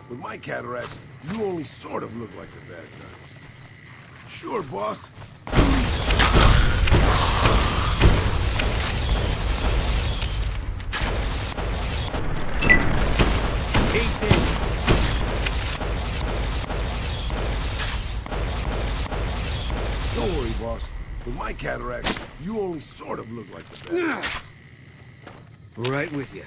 With my cataracts, you only sort of look like the bad guys. Sure, boss. Take this. Don't worry, boss. With my cataracts, you only sort of look like the bad guys. Right with you.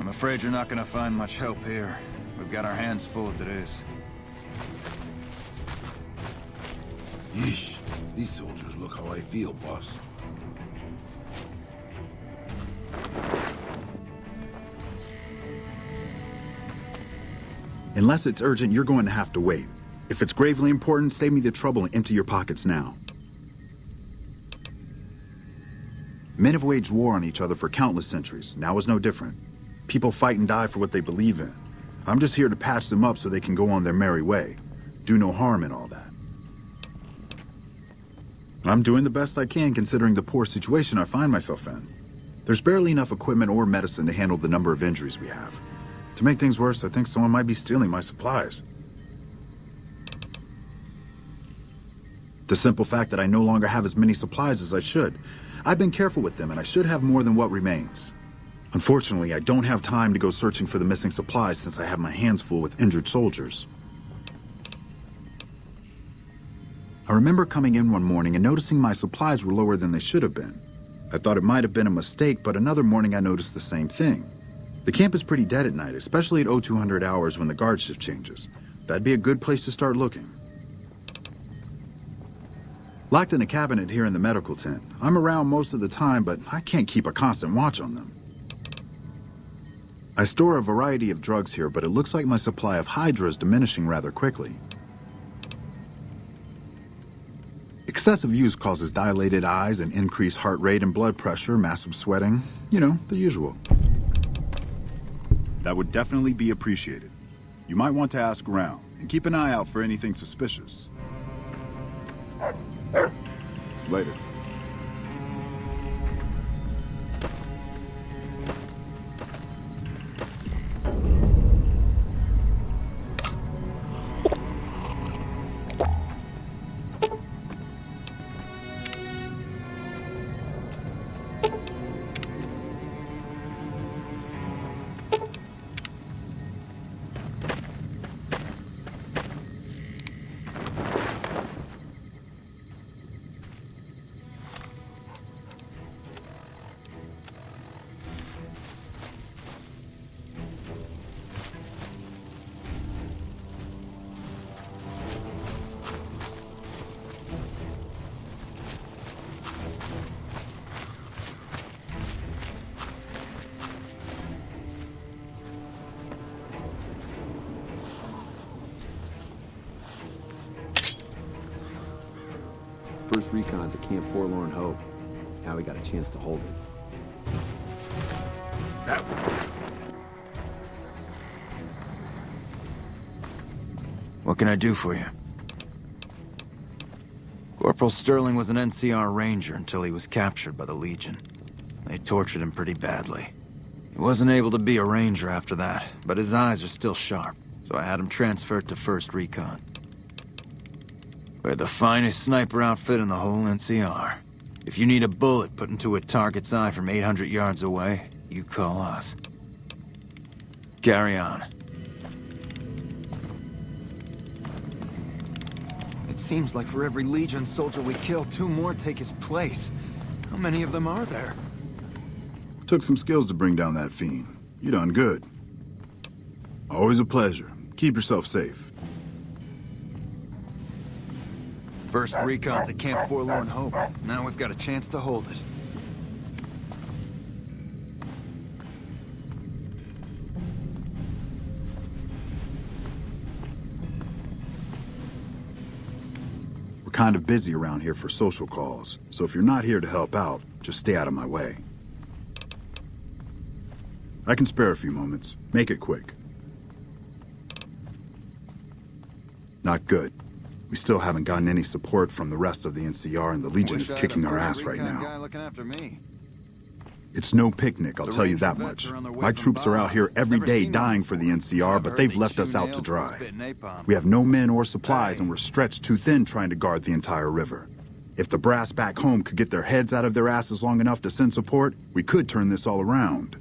I'm afraid you're not gonna find much help here. We've got our hands full as it is. Yeesh. These soldiers look how I feel, boss. Unless it's urgent, you're going to have to wait. If it's gravely important, save me the trouble and empty your pockets now. Men have waged war on each other for countless centuries. Now is no different. People fight and die for what they believe in. I'm just here to patch them up so they can go on their merry way. Do no harm in all that. I'm doing the best I can considering the poor situation I find myself in. There's barely enough equipment or medicine to handle the number of injuries we have. To make things worse, I think someone might be stealing my supplies. The simple fact that I no longer have as many supplies as I should. I've been careful with them and I should have more than what remains. Unfortunately, I don't have time to go searching for the missing supplies since I have my hands full with injured soldiers. I remember coming in one morning and noticing my supplies were lower than they should have been. I thought it might have been a mistake, but another morning I noticed the same thing. The camp is pretty dead at night, especially at 0200 hours when the guard shift changes. That'd be a good place to start looking. Locked in a cabinet here in the medical tent. I'm around most of the time, but I can't keep a constant watch on them. I store a variety of drugs here, but it looks like my supply of Hydra is diminishing rather quickly. Excessive use causes dilated eyes and increased heart rate and blood pressure, massive sweating, you know, the usual. That would definitely be appreciated. You might want to ask around, and keep an eye out for anything suspicious. Later. First recon's at Camp Forlorn Hope. Now we got a chance to hold it. That one. What can I do for you? Corporal Sterling was an NCR ranger until he was captured by the Legion. They tortured him pretty badly. He wasn't able to be a ranger after that, but his eyes are still sharp, so I had him transferred to 1st Recon. We're the finest sniper outfit in the whole NCR. If you need a bullet put into a target's eye from 800 yards away, you call us. Carry on. It seems like for every Legion soldier we kill, 2 more take his place. How many of them are there? Took some skills to bring down that fiend. You done good. Always a pleasure. Keep yourself safe. 1st Recon's at Camp Forlorn Hope. Now we've got a chance to hold it. We're kind of busy around here for social calls, so if you're not here to help out, just stay out of my way. I can spare a few moments. Make it quick. Not good. We still haven't gotten any support from the rest of the NCR, and the Legion is kicking our ass right now. It's no picnic, I'll tell you that much. My troops are out here every day dying for the NCR, but they've left us out to dry. We have no men or supplies, and we're stretched too thin trying to guard the entire river. If the brass back home could get their heads out of their asses long enough to send support, we could turn this all around.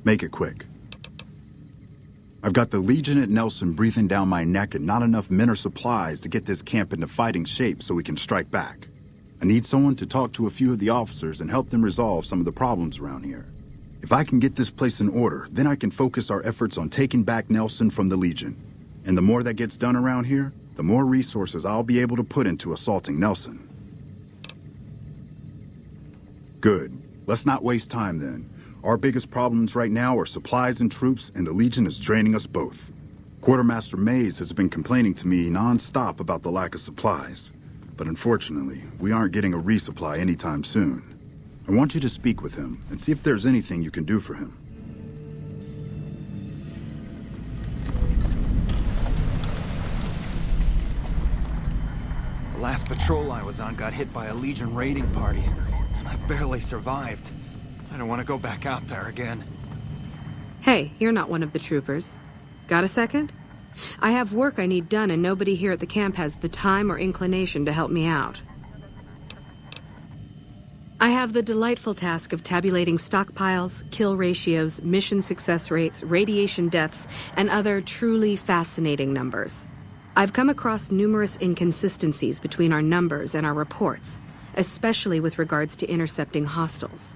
Make it quick. I've got the Legion at Nelson breathing down my neck and not enough men or supplies to get this camp into fighting shape so we can strike back. I need someone to talk to a few of the officers and help them resolve some of the problems around here. If I can get this place in order, then I can focus our efforts on taking back Nelson from the Legion. And the more that gets done around here, the more resources I'll be able to put into assaulting Nelson. Good. Let's not waste time then. Our biggest problems right now are supplies and troops, and the Legion is draining us both. Quartermaster Mays has been complaining to me non-stop about the lack of supplies. But unfortunately, we aren't getting a resupply anytime soon. I want you to speak with him and see if there's anything you can do for him. The last patrol I was on got hit by a Legion raiding party, and I barely survived. I don't want to go back out there again. Hey, you're not one of the troopers. Got a second? I have work I need done, and nobody here at the camp has the time or inclination to help me out. I have the delightful task of tabulating stockpiles, kill ratios, mission success rates, radiation deaths, and other truly fascinating numbers. I've come across numerous inconsistencies between our numbers and our reports, especially with regards to intercepting hostiles.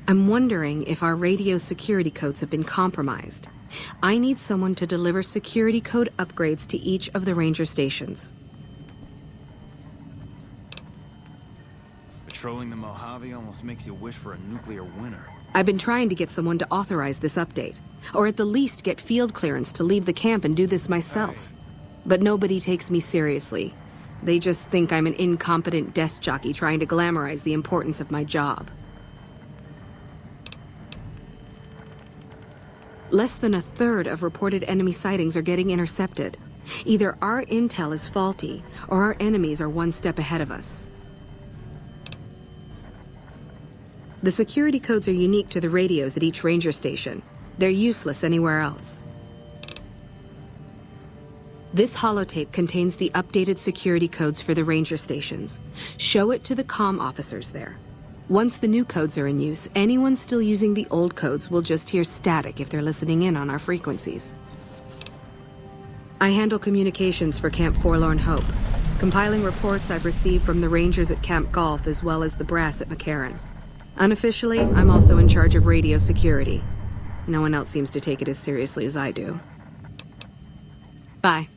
I'm wondering if our radio security codes have been compromised. I need someone to deliver security code upgrades to each of the ranger stations. Patrolling the Mojave almost makes you wish for a nuclear winter. I've been trying to get someone to authorize this update, or at the least get field clearance to leave the camp and do this myself. But nobody takes me seriously. They just think I'm an incompetent desk jockey trying to glamorize the importance of my job. Less than a third of reported enemy sightings are getting intercepted. Either our intel is faulty, or our enemies are one step ahead of us. The security codes are unique to the radios at each ranger station. They're useless anywhere else. This holotape contains the updated security codes for the ranger stations. Show it to the comm officers there. Once the new codes are in use, anyone still using the old codes will just hear static if they're listening in on our frequencies. I handle communications for Camp Forlorn Hope, compiling reports I've received from the Rangers at Camp Golf as well as the brass at McCarran. Unofficially, I'm also in charge of radio security. No one else seems to take it as seriously as I do. Bye.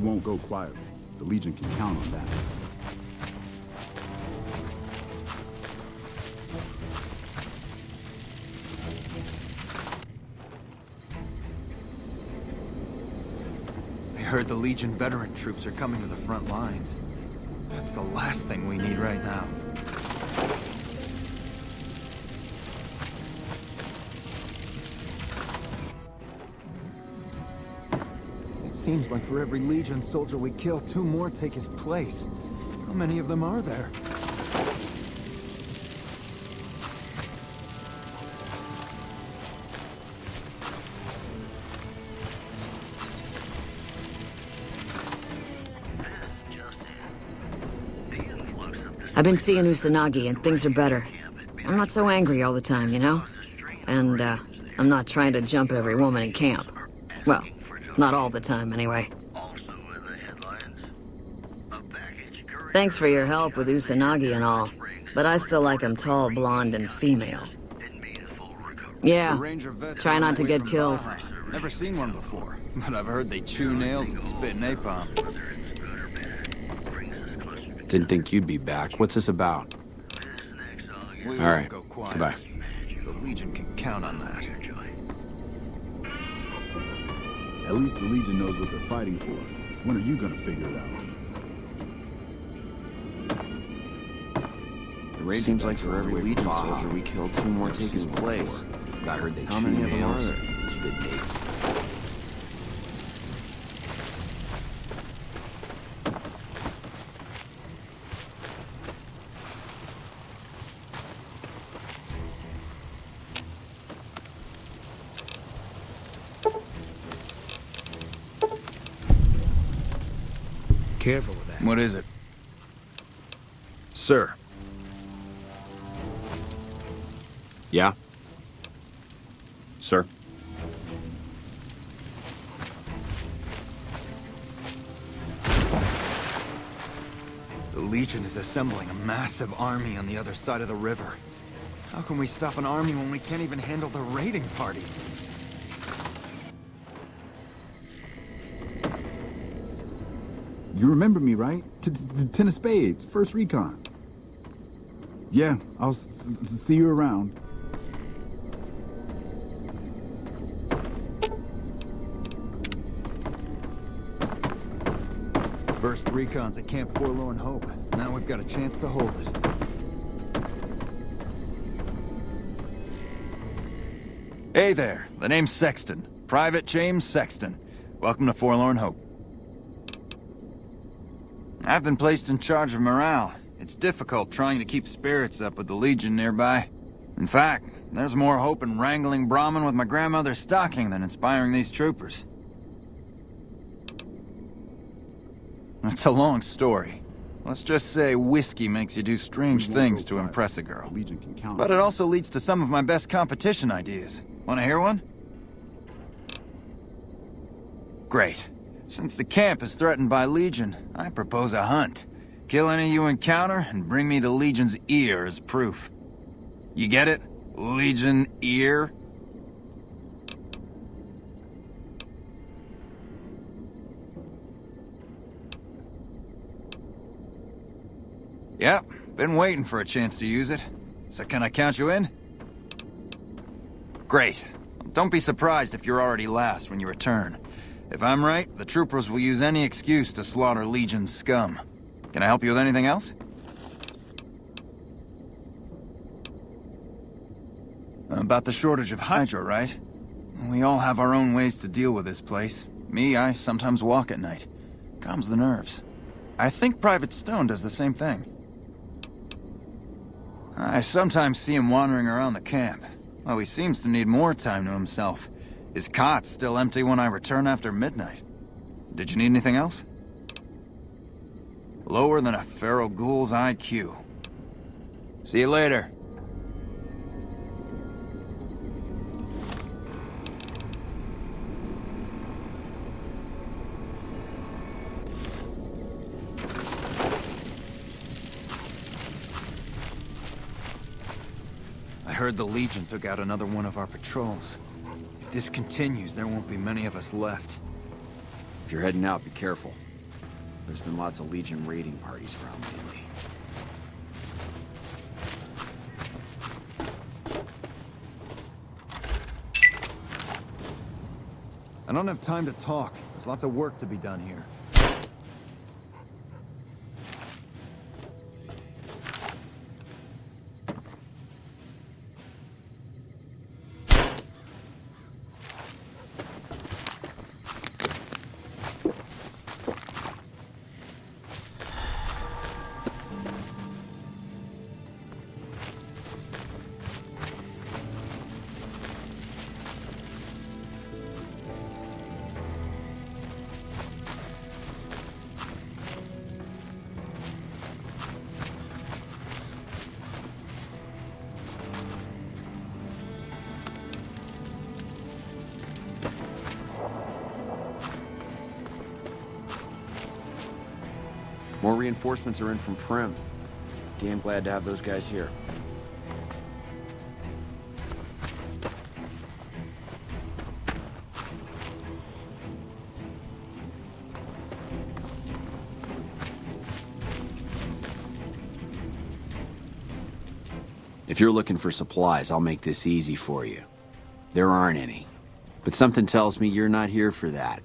won't go quietly. The Legion can count on that. I heard the Legion veteran troops are coming to the front lines. That's the last thing we need right now. It seems like for every Legion soldier we kill, 2 more take his place. How many of them are there? I've been seeing Usanagi and things are better. I'm not so angry all the time, you know? And, I'm not trying to jump every woman in camp. Well, not all the time, anyway. Thanks for your help with Usanagi and all, but I still like him tall, blonde, and female. Yeah, try not to get killed. Never seen one before, but I've heard they chew nails and spit napalm. Didn't think you'd be back. What's this about? We All right, won't go quiet. goodbye. The Legion can count on that. At least the Legion knows what they're fighting for. When are you gonna figure it out? The raid seems like for every Legion soldier we kill, 2 more take his place. But I heard they chew nails and spit napalm. Careful with that. What is it? Sir. Yeah? Sir? The Legion is assembling a massive army on the other side of the river. How can we stop an army when we can't even handle the raiding parties? You remember me, right? Ten of Spades, first recon. Yeah, I'll see you around. First recon's at Camp Forlorn Hope. Now we've got a chance to hold it. Hey there, the name's Sexton. Private James Sexton. Welcome to Forlorn Hope. I've been placed in charge of morale. It's difficult trying to keep spirits up with the Legion nearby. In fact, there's more hope in wrangling Brahmin with my grandmother's stocking than inspiring these troopers. It's a long story. Let's just say whiskey makes you do strange things to impress a girl. Legion can count. But it also leads to some of my best competition ideas. Want to hear one? Great. Since the camp is threatened by Legion, I propose a hunt. Kill any you encounter, and bring me the Legion's ear as proof. You get it? Legion ear? Yep, been waiting for a chance to use it. So can I count you in? Great. Don't be surprised if you're already last when you return. If I'm right, the troopers will use any excuse to slaughter Legion's scum. Can I help you with anything else? About the shortage of Hydra, right? We all have our own ways to deal with this place. Me, I sometimes walk at night. Calms the nerves. I think Private Stone does the same thing. I sometimes see him wandering around the camp. Well, he seems to need more time to himself. His cot's still empty when I return after midnight. Did you need anything else? Lower than a feral ghoul's IQ. See you later. I heard the Legion took out another one of our patrols. If this continues, there won't be many of us left. If you're heading out, be careful. There's been lots of Legion raiding parties around lately. I don't have time to talk. There's lots of work to be done here. More reinforcements are in from Prim. Damn glad to have those guys here. If you're looking for supplies, I'll make this easy for you. There aren't any. But something tells me you're not here for that.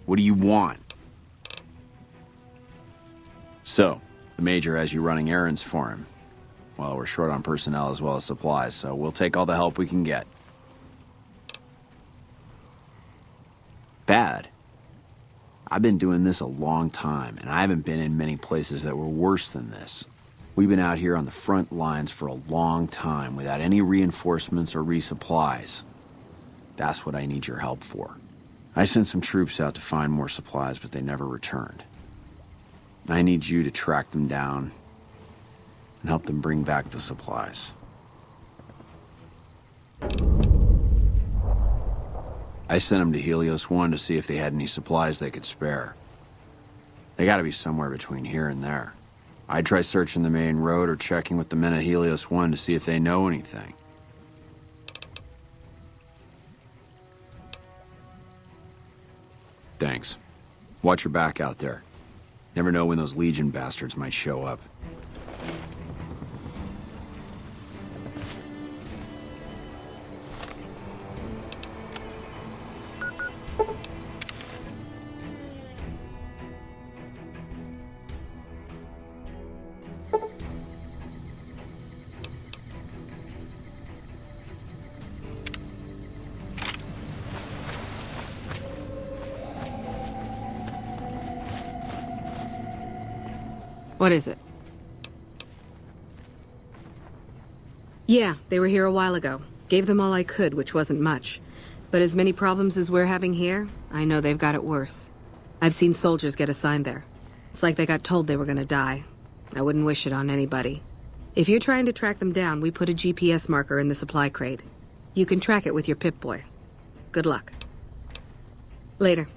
What do you want? So, the Major has you running errands for him. Well, we're short on personnel as well as supplies, so we'll take all the help we can get. Bad. I've been doing this a long time, and I haven't been in many places that were worse than this. We've been out here on the front lines for a long time without any reinforcements or resupplies. That's what I need your help for. I sent some troops out to find more supplies, but they never returned. I need you to track them down and help them bring back the supplies. I sent them to Helios 1 to see if they had any supplies they could spare. They gotta be somewhere between here and there. I'd try searching the main road or checking with the men at Helios 1 to see if they know anything. Thanks. Watch your back out there. Never know when those Legion bastards might show up. What is it? Yeah, they were here a while ago. Gave them all I could, which wasn't much. But as many problems as we're having here, I know they've got it worse. I've seen soldiers get assigned there. It's like they got told they were gonna die. I wouldn't wish it on anybody. If you're trying to track them down, we put a GPS marker in the supply crate. You can track it with your Pip-Boy. Good luck. Later.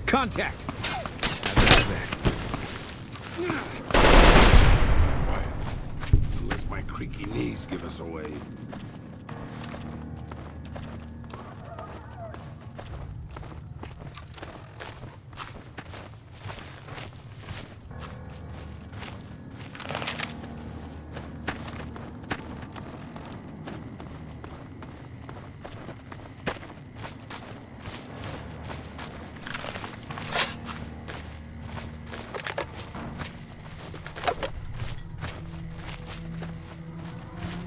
Contact! Unless my creaky knees give us away.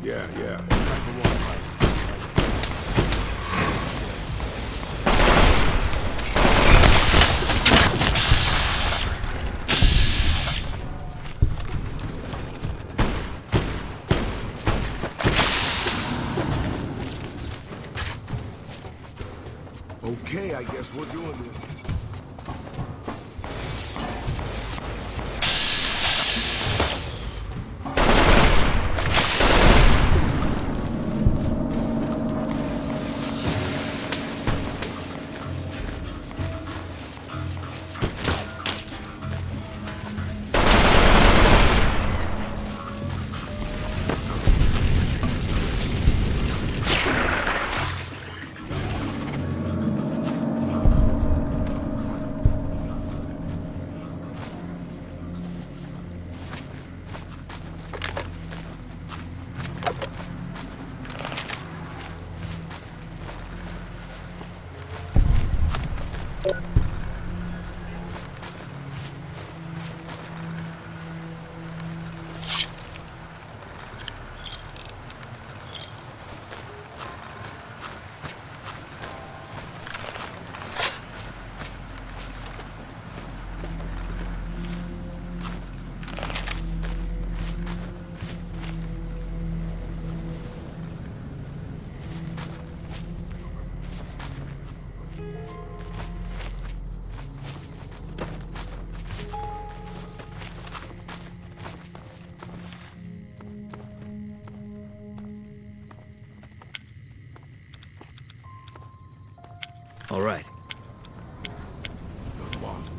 Yeah. Okay, I guess we're doing this. All right. The boss.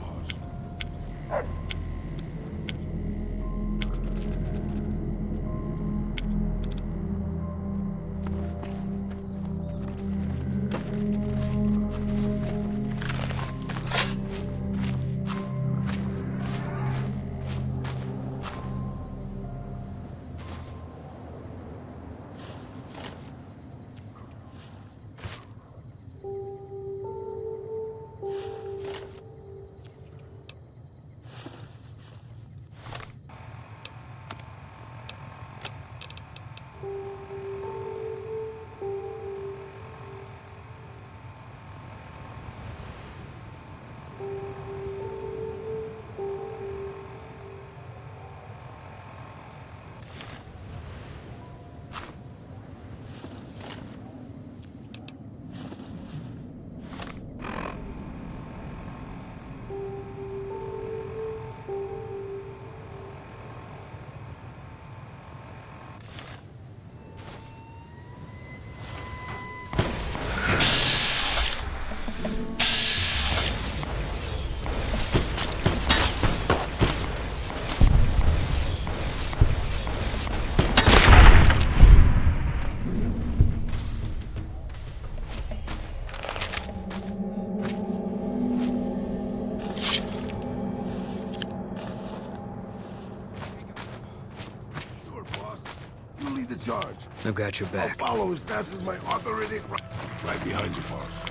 Charge. I've got your I'll back. follow as fast as my arthritic right behind you, boss.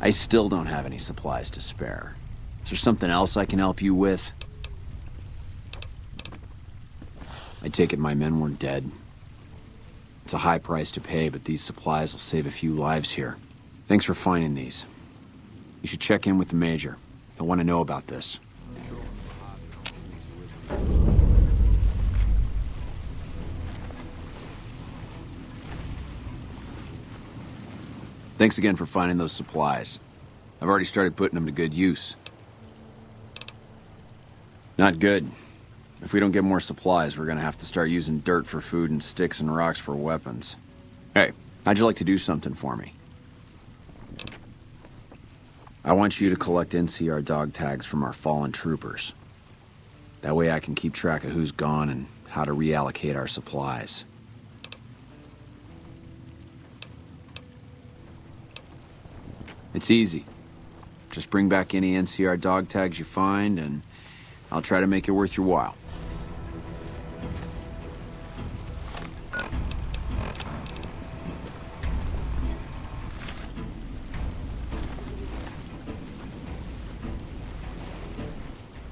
I still don't have any supplies to spare. there something else I can help you with? I take it my men weren't dead. It's a high price to pay, but these supplies will save a few lives here. Thanks for finding these. You should check in with the Major. He'll want to know about this. Thanks again for finding those supplies. I've already started putting them to good use. Not good. If we don't get more supplies, we're gonna have to start using dirt for food and sticks and rocks for weapons. Hey, how'd you like to do something for me? I want you to collect NCR dog tags from our fallen troopers. That way I can keep track of who's gone and how to reallocate our supplies. It's easy. Just bring back any NCR dog tags you find, and I'll try to make it worth your while.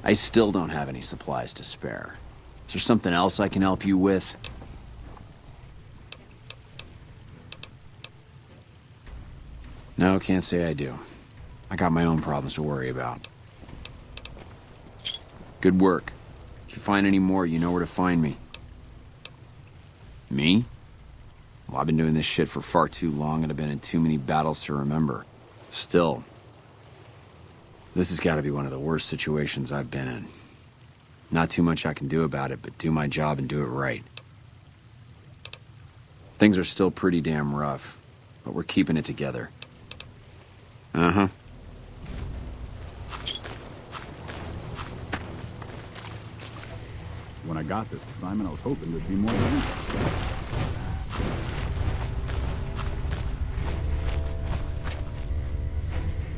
I still don't have any supplies to spare. Is there something else I can help you with? No, can't say I do. I got my own problems to worry about. Good work. If you find any more, you know where to find me. Me? Well, I've been doing this shit for far too long and I've been in too many battles to remember. Still, this has got to be one of the worst situations I've been in. Not too much I can do about it, but do my job and do it right. Things are still pretty damn rough, but we're keeping it together. Uh-huh. When I got this assignment, I was hoping there'd be more than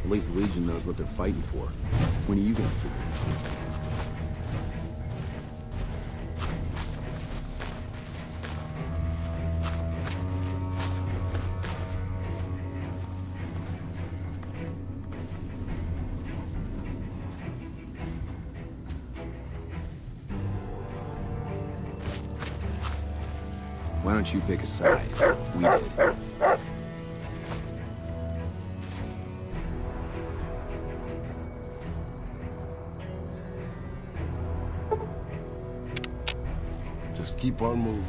At least the Legion knows what they're fighting for. When are you gonna figure it out? Why don't you pick a side? We did. Just keep on moving.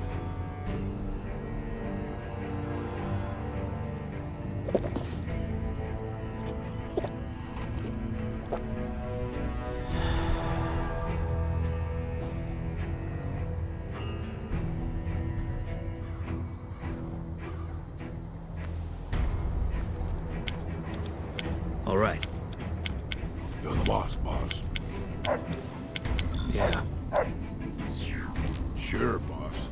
All right. You're the boss, boss. Yeah. Sure, boss.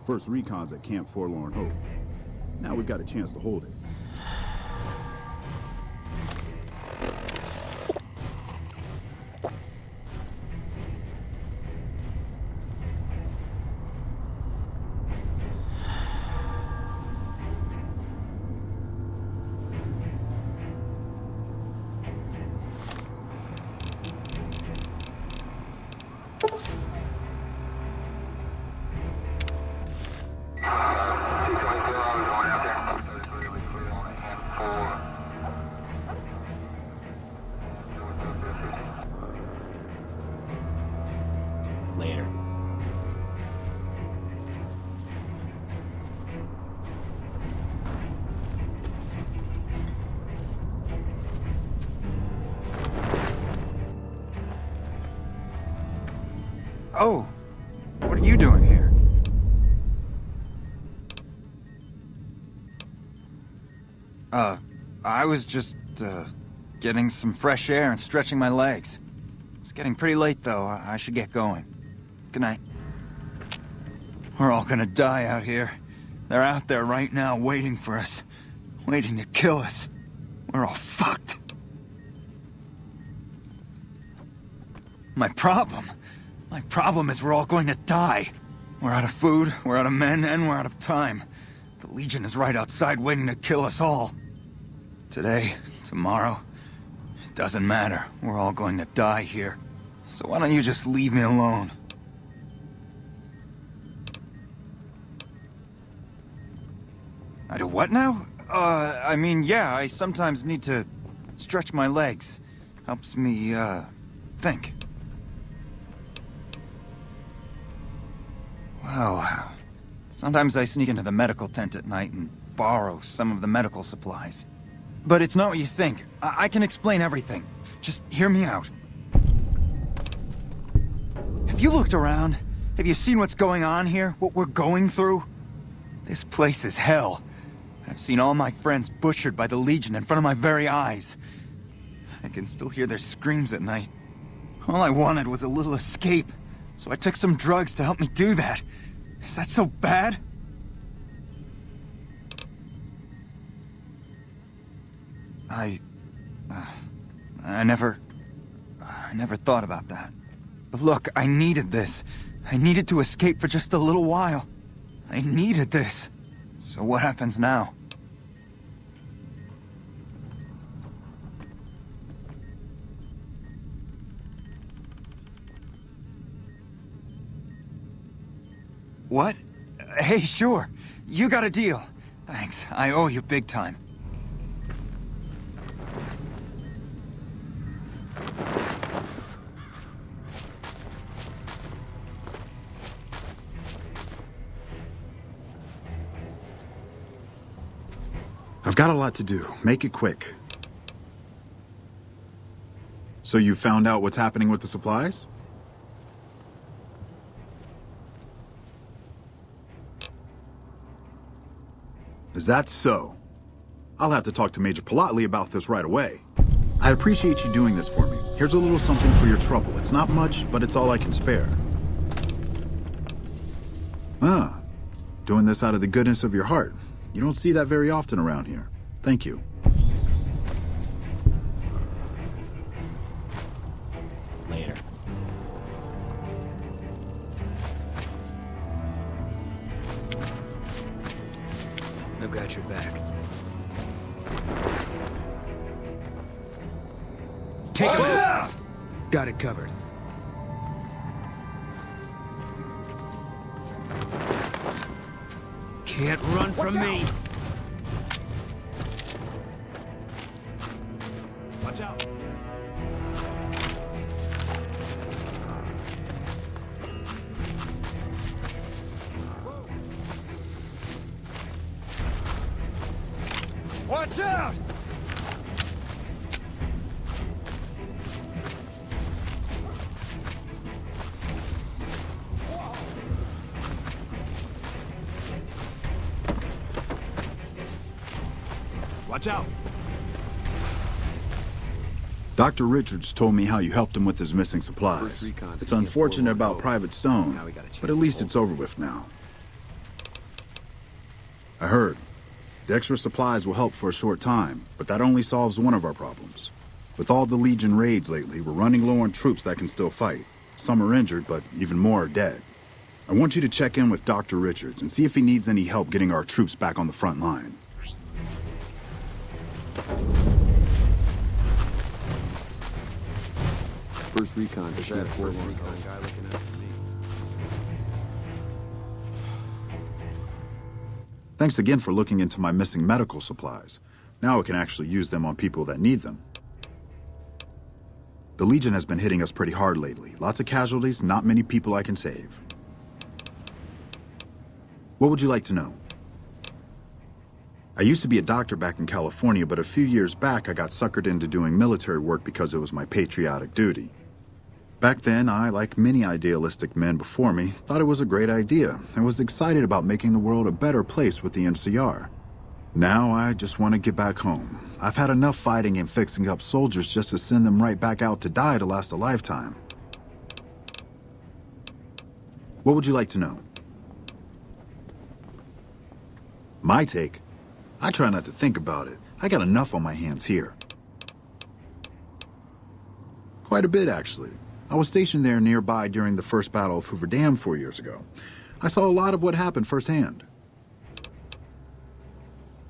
First recon's at Camp Forlorn Hope. Now we've got a chance to hold it. Later. Oh, what are you doing here? I was just, getting some fresh air and stretching my legs. It's getting pretty late, though. I should get going. Good night. We're all gonna die out here. They're out there right now waiting for us. Waiting to kill us. We're all fucked. My problem is we're all going to die. We're out of food, we're out of men, and we're out of time. The Legion is right outside waiting to kill us all. Today, tomorrow, it doesn't matter. We're all going to die here. So why don't you just leave me alone? I do what now? I mean, yeah, I sometimes need to stretch my legs. Helps me, think. Well, sometimes I sneak into the medical tent at night and borrow some of the medical supplies. But it's not what you think. I can explain everything. Just hear me out. Have you looked around? Have you seen what's going on here? What we're going through? This place is hell. I've seen all my friends butchered by the Legion in front of my very eyes. I can still hear their screams at night. All I wanted was a little escape, so I took some drugs to help me do that. Is that so bad? I never thought about that. But look, I needed this. I needed to escape for just a little while. I needed this. So what happens now? What? Hey, sure. You got a deal. Thanks. I owe you big time. I've got a lot to do. Make it quick. So you found out what's happening with the supplies? Is that so? I'll have to talk to Major Polotli about this right away. I appreciate you doing this for me. Here's a little something for your trouble. It's not much, but it's all I can spare. Ah, doing this out of the goodness of your heart. You don't see that very often around here. Thank you. Later. I've got your back. Take it. Got it covered. Can't run from me. Watch out. Watch out! Watch out. Dr. Richards told me how you helped him with his missing supplies. It's unfortunate about Private Stone, but at least it's over with now. I heard. The extra supplies will help for a short time, but that only solves one of our problems. With all the Legion raids lately, we're running low on troops that can still fight. Some are injured, but even more are dead. I want you to check in with Dr. Richards and see if he needs any help getting our troops back on the front line. First recon's a shot. Forlorn guy looking after me. Thanks again for looking into my missing medical supplies. Now I can actually use them on people that need them. The Legion has been hitting us pretty hard lately. Lots of casualties, not many people I can save. What would you like to know? I used to be a doctor back in California, but a few years back I got suckered into doing military work because it was my patriotic duty. Back then, I, like many idealistic men before me, thought it was a great idea and was excited about making the world a better place with the NCR. Now I just want to get back home. I've had enough fighting and fixing up soldiers just to send them right back out to die to last a lifetime. What would you like to know? My take? I try not to think about it. I got enough on my hands here. Quite a bit, actually. I was stationed there nearby during the first Battle of Hoover Dam 4 years ago. I saw a lot of what happened firsthand.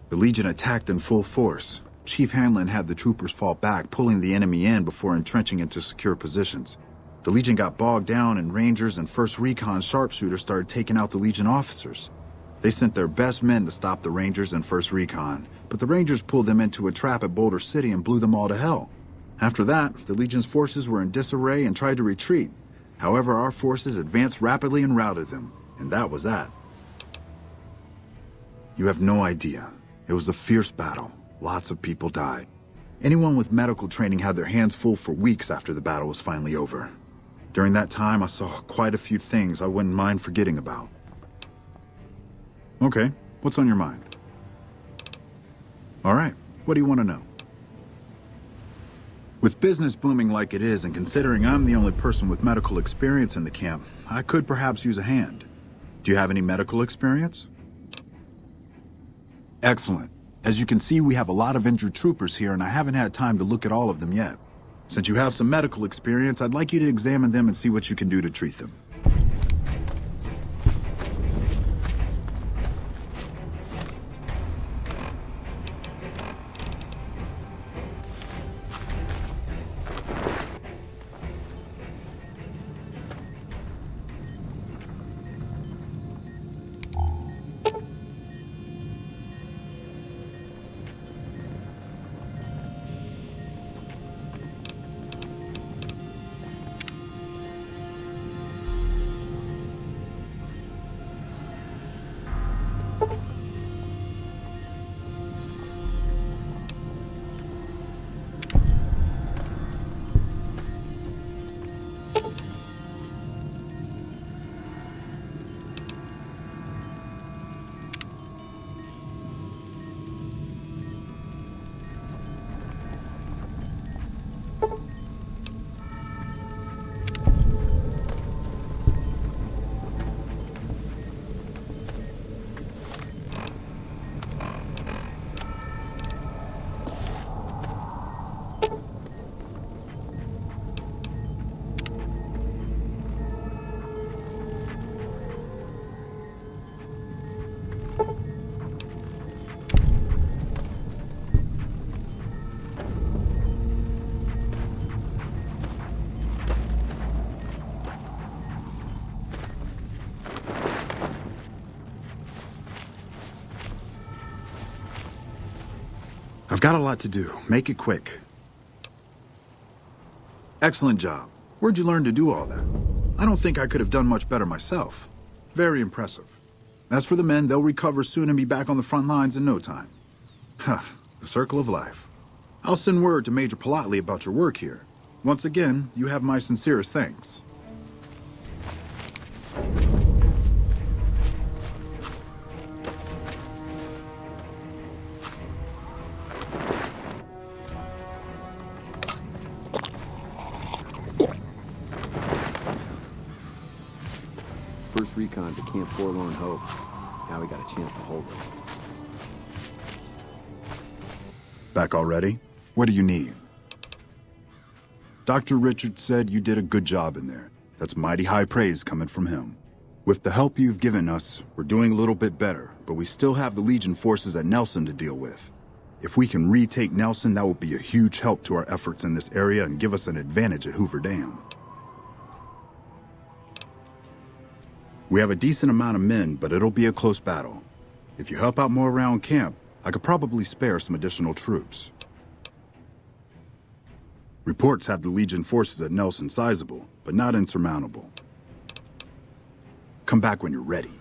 The Legion attacked in full force. Chief Hanlon had the troopers fall back, pulling the enemy in before entrenching into secure positions. The Legion got bogged down, and Rangers and 1st Recon sharpshooters started taking out the Legion officers. They sent their best men to stop the Rangers and 1st Recon, but the Rangers pulled them into a trap at Boulder City and blew them all to hell. After that, the Legion's forces were in disarray and tried to retreat. However, our forces advanced rapidly and routed them, and that was that. You have no idea. It was a fierce battle. Lots of people died. Anyone with medical training had their hands full for weeks after the battle was finally over. During that time, I saw quite a few things I wouldn't mind forgetting about. Okay, what's on your mind? All right, what do you want to know? With business booming like it is, and considering I'm the only person with medical experience in the camp, I could perhaps use a hand. Do you have any medical experience? Excellent. As you can see, we have a lot of injured troopers here, and I haven't had time to look at all of them yet. Since you have some medical experience, I'd like you to examine them and see what you can do to treat them. I've got a lot to do. Make it quick. Excellent job. Where'd you learn to do all that? I don't think I could have done much better myself. Very impressive. As for the men, they'll recover soon and be back on the front lines in no time. Huh, the circle of life. I'll send word to Major Politely about your work here. Once again, you have my sincerest thanks. First Recon's at Camp Forlorn Hope. Now we got a chance to hold it. Back already? What do you need? Dr. Richards said you did a good job in there. That's mighty high praise coming from him. With the help you've given us, we're doing a little bit better, but we still have the Legion forces at Nelson to deal with. If we can retake Nelson, that will be a huge help to our efforts in this area and give us an advantage at Hoover Dam. We have a decent amount of men, but it'll be a close battle. If you help out more around camp, I could probably spare some additional troops. Reports have the Legion forces at Nelson sizable, but not insurmountable. Come back when you're ready.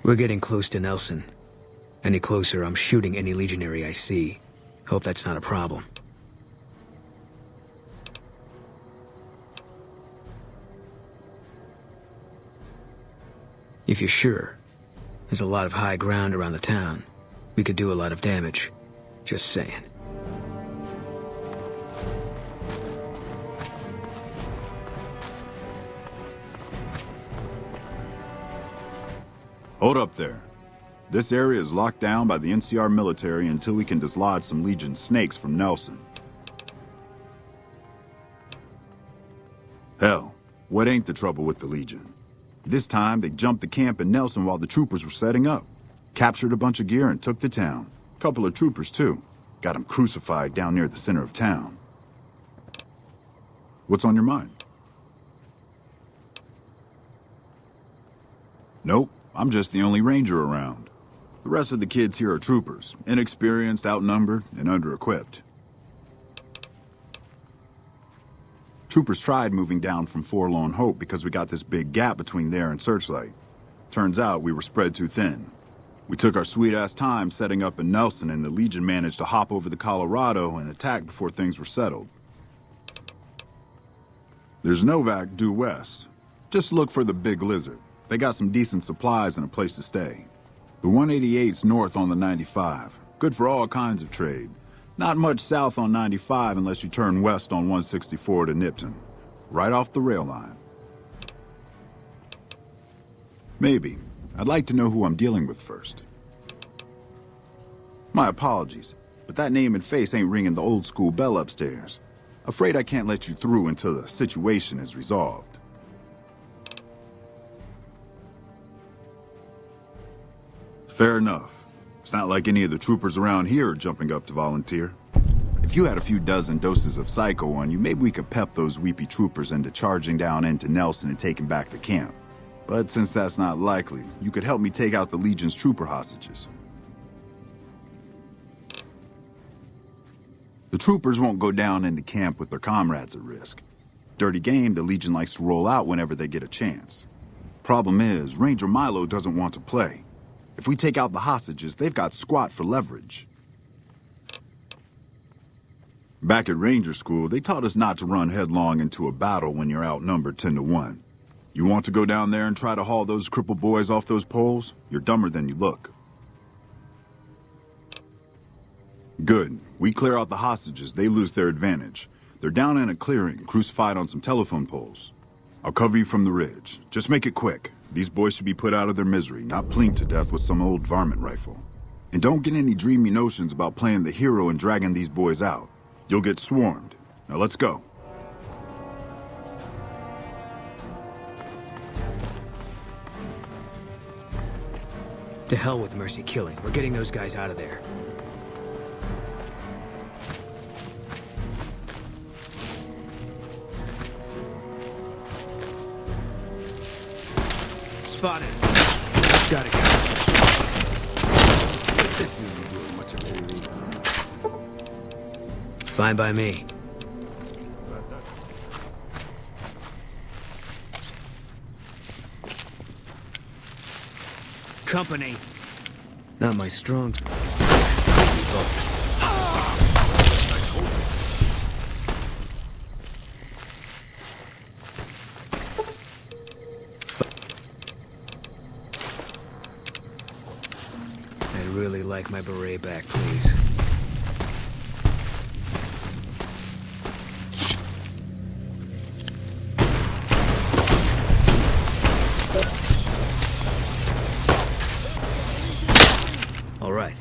We're getting close to Nelson. Any closer, I'm shooting any legionary I see. Hope that's not a problem. If you're sure, there's a lot of high ground around the town. We could do a lot of damage. Just saying. Hold up there. This area is locked down by the NCR military until we can dislodge some Legion snakes from Nelson. Hell, what ain't the trouble with the Legion? This time, they jumped the camp in Nelson while the troopers were setting up. Captured a bunch of gear and took the town. Couple of troopers, too. Got them crucified down near the center of town. What's on your mind? Nope, I'm just the only ranger around. The rest of the kids here are troopers, inexperienced, outnumbered, and under-equipped. Troopers tried moving down from Forlorn Hope because we got this big gap between there and Searchlight. Turns out we were spread too thin. We took our sweet-ass time setting up in Nelson, and the Legion managed to hop over the Colorado and attack before things were settled. There's Novak due west. Just look for the Big Lizard. They got some decent supplies and a place to stay. The 188's north on the 95. Good for all kinds of trade. Not much south on 95 unless you turn west on 164 to Nipton. Right off the rail line. Maybe. I'd like to know who I'm dealing with first. My apologies, but that name and face ain't ringing the old school bell upstairs. Afraid I can't let you through until the situation is resolved. Fair enough. It's not like any of the troopers around here are jumping up to volunteer. If you had a few dozen doses of Psycho on you, maybe we could pep those weepy troopers into charging down into Nelson and taking back the camp. But since that's not likely, you could help me take out the Legion's trooper hostages. The troopers won't go down into camp with their comrades at risk. Dirty game the Legion likes to roll out whenever they get a chance. Problem is, Ranger Milo doesn't want to play. If we take out the hostages, they've got squat for leverage. Back at Ranger School, they taught us not to run headlong into a battle when you're outnumbered 10 to 1. You want to go down there and try to haul those crippled boys off those poles? You're dumber than you look. Good. We clear out the hostages, they lose their advantage. They're down in a clearing, crucified on some telephone poles. I'll cover you from the ridge. Just make it quick. These boys should be put out of their misery, not plinked to death with some old varmint rifle. And don't get any dreamy notions about playing the hero and dragging these boys out. You'll get swarmed. Now let's go. To hell with mercy killing. We're getting those guys out of there. Spotted. Got it. This isn't doing much of anything. Fine by me. Company. Not my strong. I'd really like my beret back, please. All right.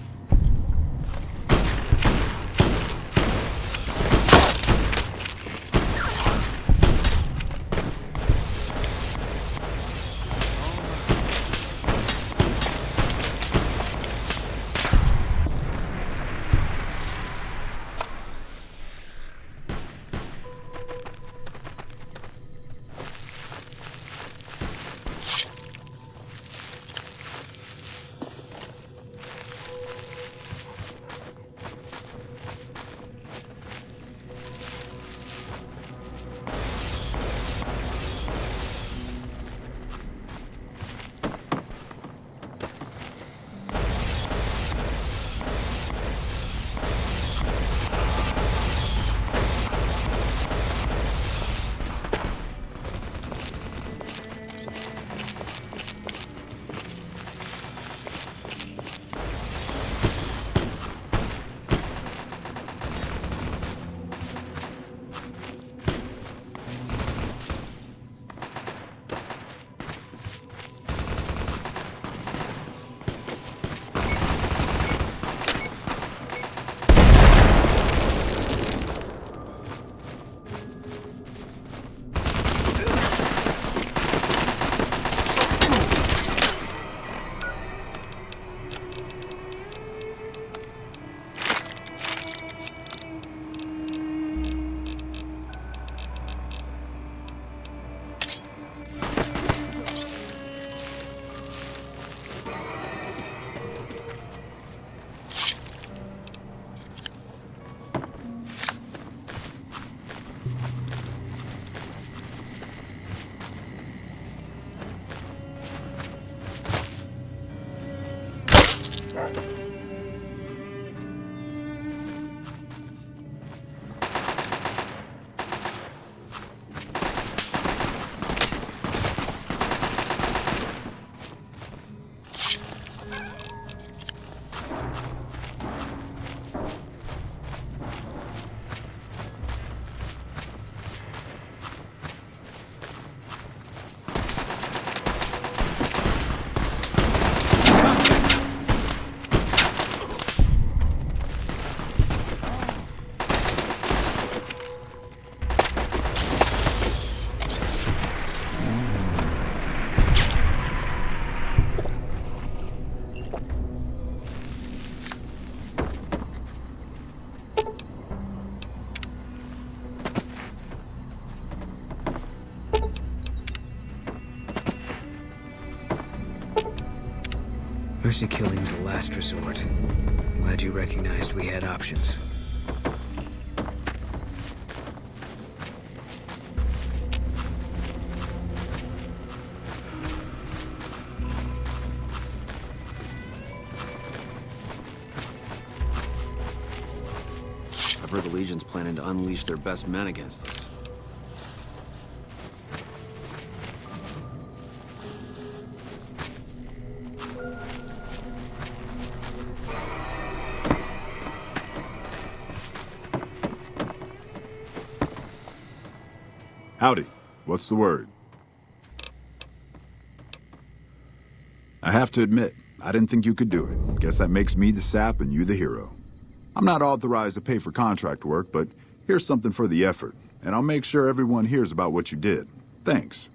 Mercy killing's a last resort. Glad you recognized we had options. I've heard the Legion's planning to unleash their best men against us. Howdy. What's the word? I have to admit, I didn't think you could do it. Guess that makes me the sap and you the hero. I'm not authorized to pay for contract work, but here's something for the effort, and I'll make sure everyone hears about what you did. Thanks.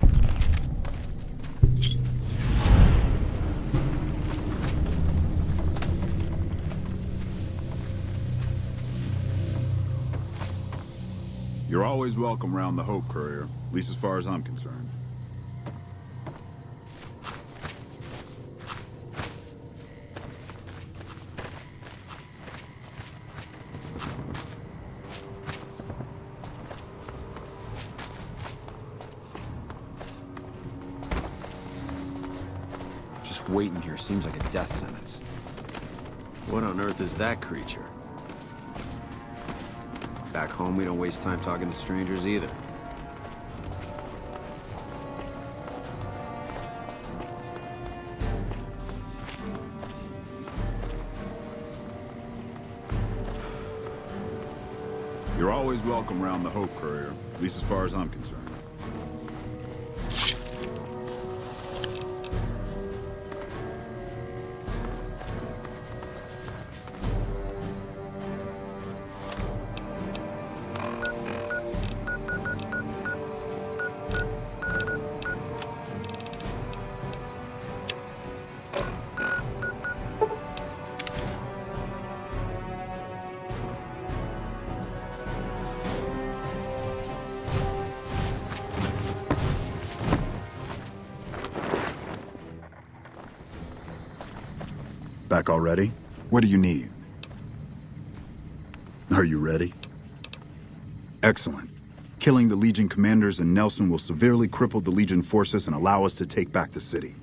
You're always welcome around the Hope Courier, at least as far as I'm concerned. Just waiting here seems like a death sentence. What on earth is that creature? Back home, we don't waste time talking to strangers either. You're always welcome around the Hope Courier, at least as far as I'm concerned. Back already? What do you need? Are you ready? Excellent. Killing the Legion commanders in Nelson will severely cripple the Legion forces and allow us to take back the city.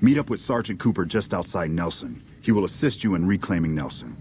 Meet up with Sergeant Cooper just outside Nelson. He will assist you in reclaiming Nelson.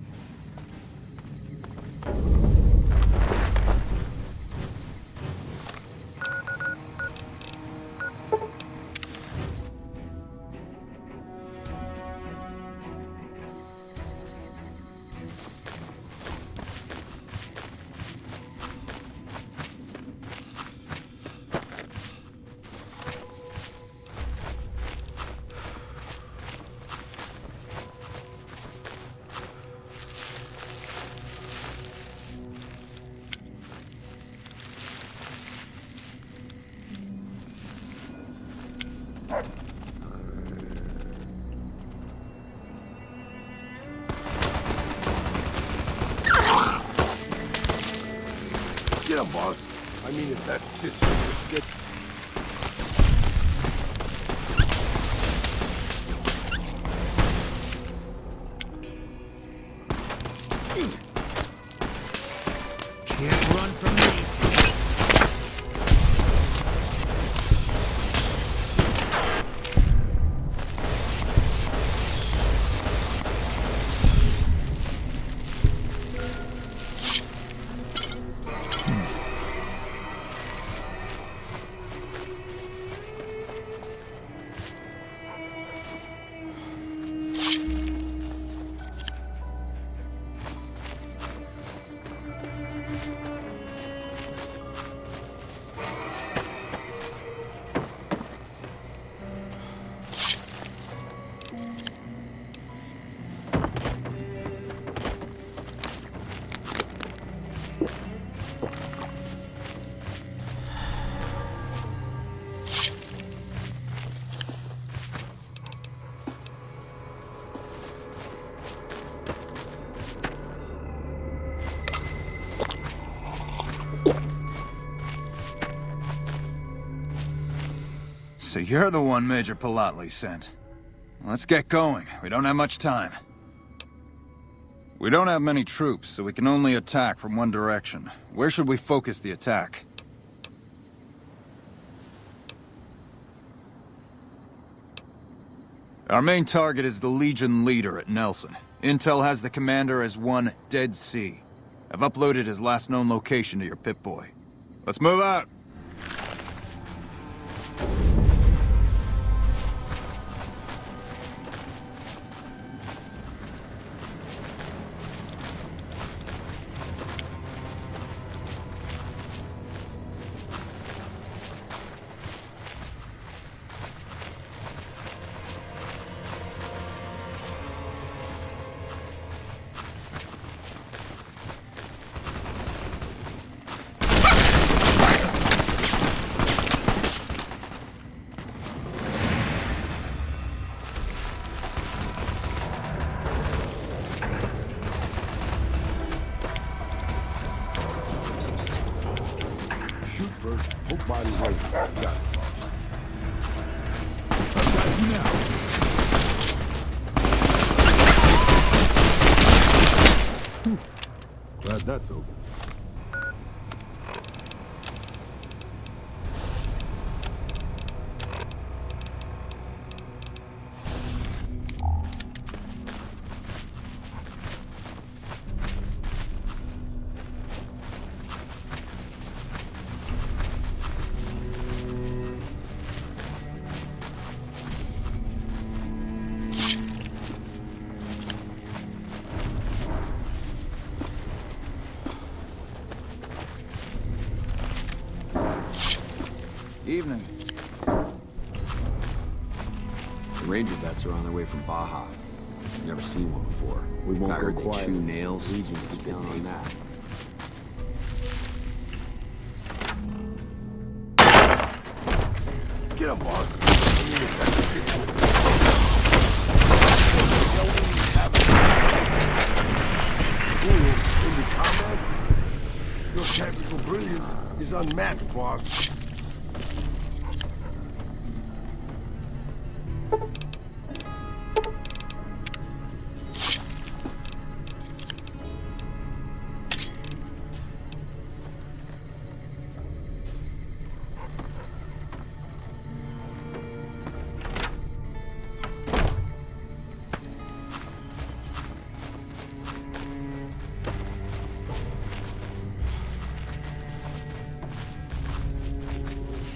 Get him, boss. I mean, if that fits with your schedule. Can't run from me. So you're the one Major Palatli sent. Let's get going. We don't have much time. We don't have many troops, so we can only attack from one direction. Where should we focus the attack? Our main target is the Legion leader at Nelson. Intel has the commander as one Dead Sea. I've uploaded his last known location to your Pip-Boy. Let's move out! Shoot first, poke bodies later. Got it, boss. I've got you now. Glad that's over. Evening. The Ranger vets are on their way from Baja. Never seen one before. We won't I heard go they quiet. chew nails. Legion It's can been count on neat. that. Get him, boss. Ooh, in the combat? Your tactical brilliance is unmatched, boss.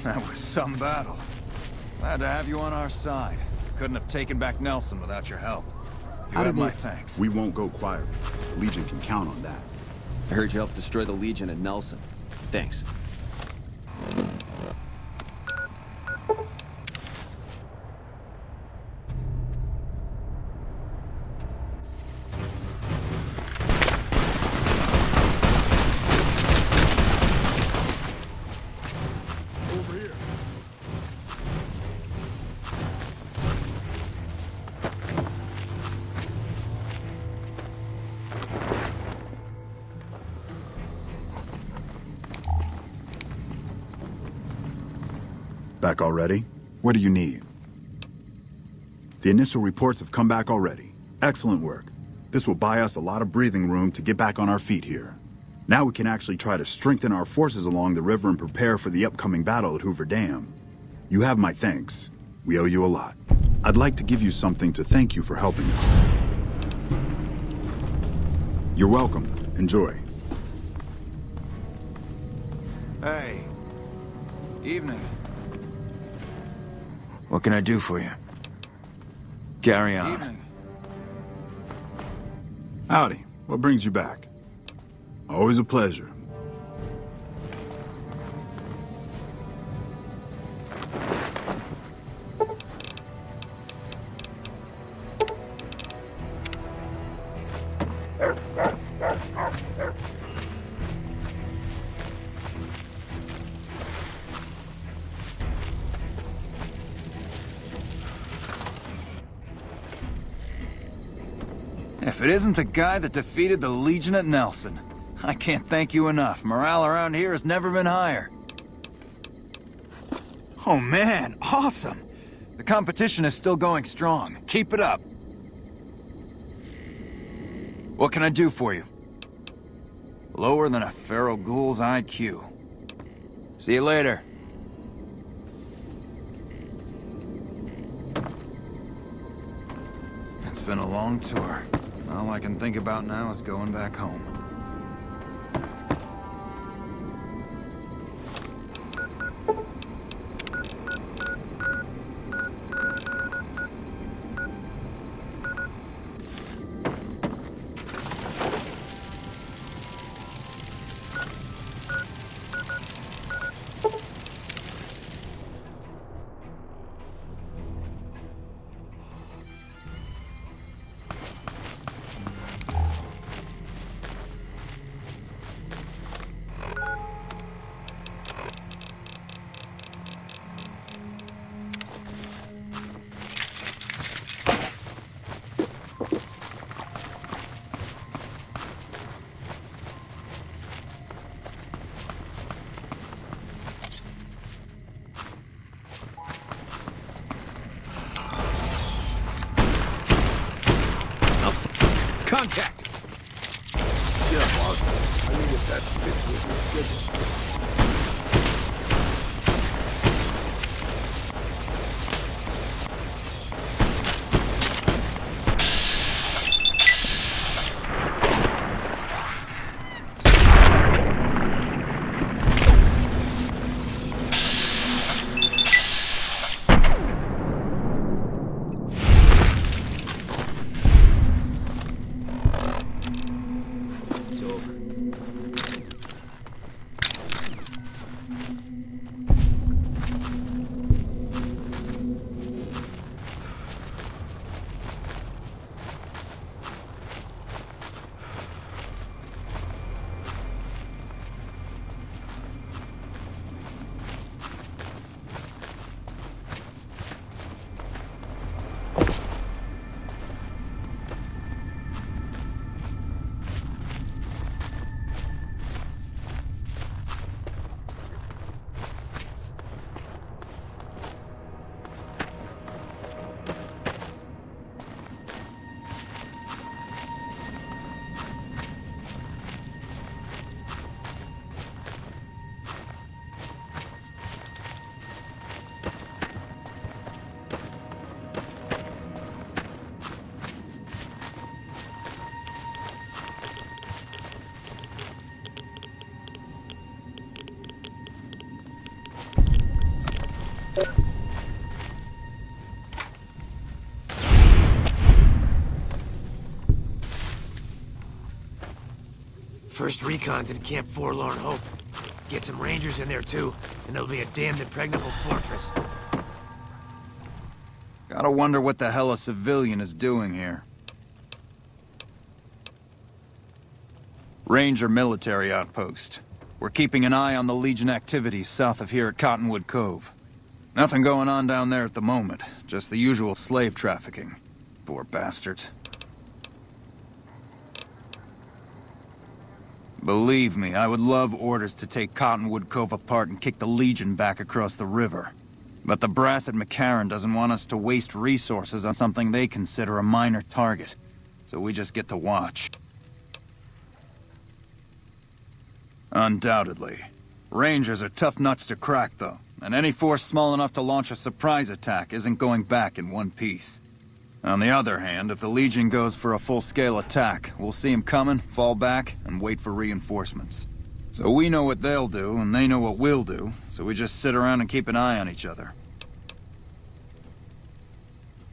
That was some battle. Glad to have you on our side. Couldn't have taken back Nelson without your help. You have my thanks. We won't go quiet. Legion can count on that. I heard you helped destroy the Legion at Nelson. Thanks. Over here. Back already? What do you need? The initial reports have come back already. Excellent work. This will buy us a lot of breathing room to get back on our feet here. Now we can actually try to strengthen our forces along the river and prepare for the upcoming battle at Hoover Dam. You have my thanks. We owe you a lot. I'd like to give you something to thank you for helping us. You're welcome. Enjoy. Hey. Evening. What can I do for you? Carry on. Evening. Howdy. What brings you back? Always a pleasure. If it isn't the guy that defeated the Legion at Nelson, I can't thank you enough. Morale around here has never been higher. Oh man, awesome! The competition is still going strong. Keep it up. What can I do for you? Lower than a feral ghoul's IQ. See you later. It's been a long tour. All I can think about now is going back home. Contact! Yeah, boss. I mean, if that fits with your schedule. It's over. First recon's at Camp Forlorn Hope. Get some rangers in there too, and it'll be a damned impregnable fortress. Gotta wonder what the hell a civilian is doing here. Ranger military outpost. We're keeping an eye on the Legion activities south of here at Cottonwood Cove. Nothing going on down there at the moment, just the usual slave trafficking. Poor bastards. Believe me, I would love orders to take Cottonwood Cove apart and kick the Legion back across the river. But the brass at McCarran doesn't want us to waste resources on something they consider a minor target. So we just get to watch. Undoubtedly. Rangers are tough nuts to crack, though. And any force small enough to launch a surprise attack isn't going back in one piece. On the other hand, if the Legion goes for a full-scale attack, we'll see them coming, fall back, and wait for reinforcements. So we know what they'll do, and they know what we'll do, so we just sit around and keep an eye on each other.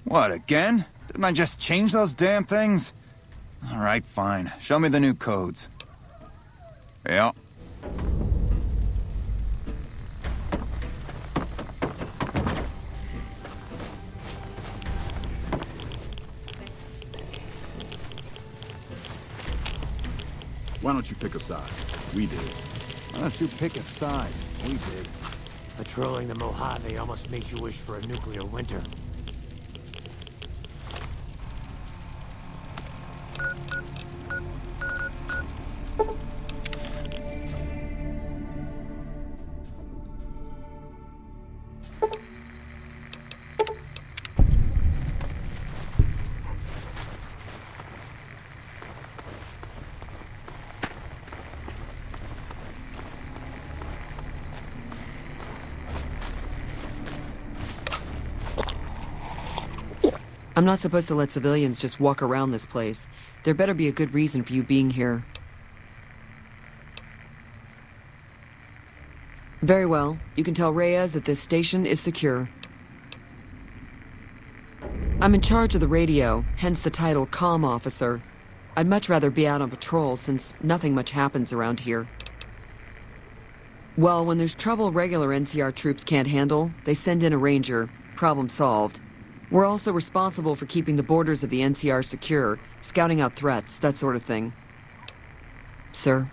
What, again? Didn't I just change those damn things? Alright, fine. Show me the new codes. Yeah. Why don't you pick a side? We did. Why don't you pick a side? We did. Patrolling the Mojave almost makes you wish for a nuclear winter. I'm not supposed to let civilians just walk around this place. There better be a good reason for you being here. Very well. You can tell Reyes that this station is secure. I'm in charge of the radio, hence the title Comm Officer. I'd much rather be out on patrol since nothing much happens around here. Well, when there's trouble regular NCR troops can't handle, they send in a ranger. Problem solved. We're also responsible for keeping the borders of the NCR secure, scouting out threats, that sort of thing. Sir?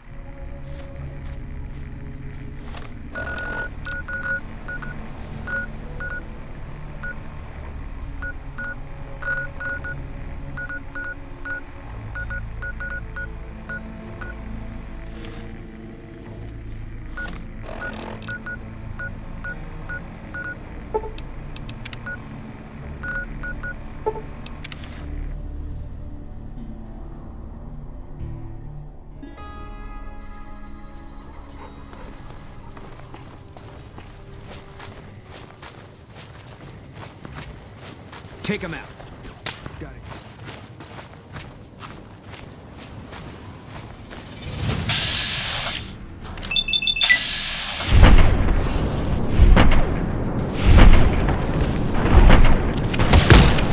Take him out. Got it.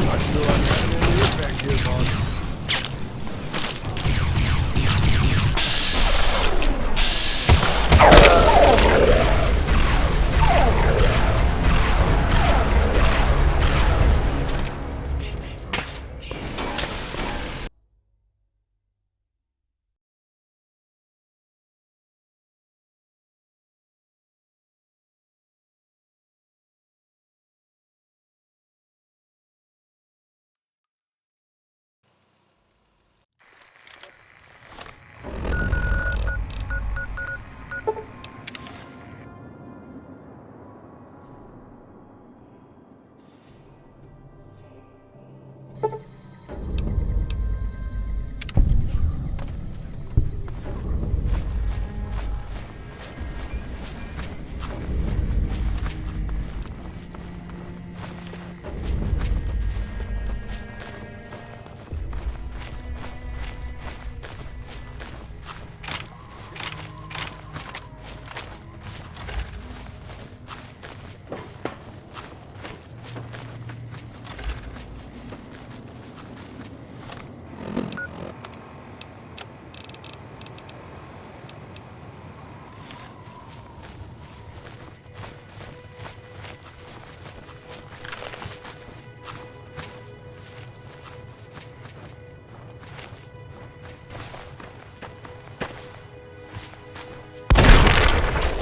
Not sure I'm having any impact here, boss.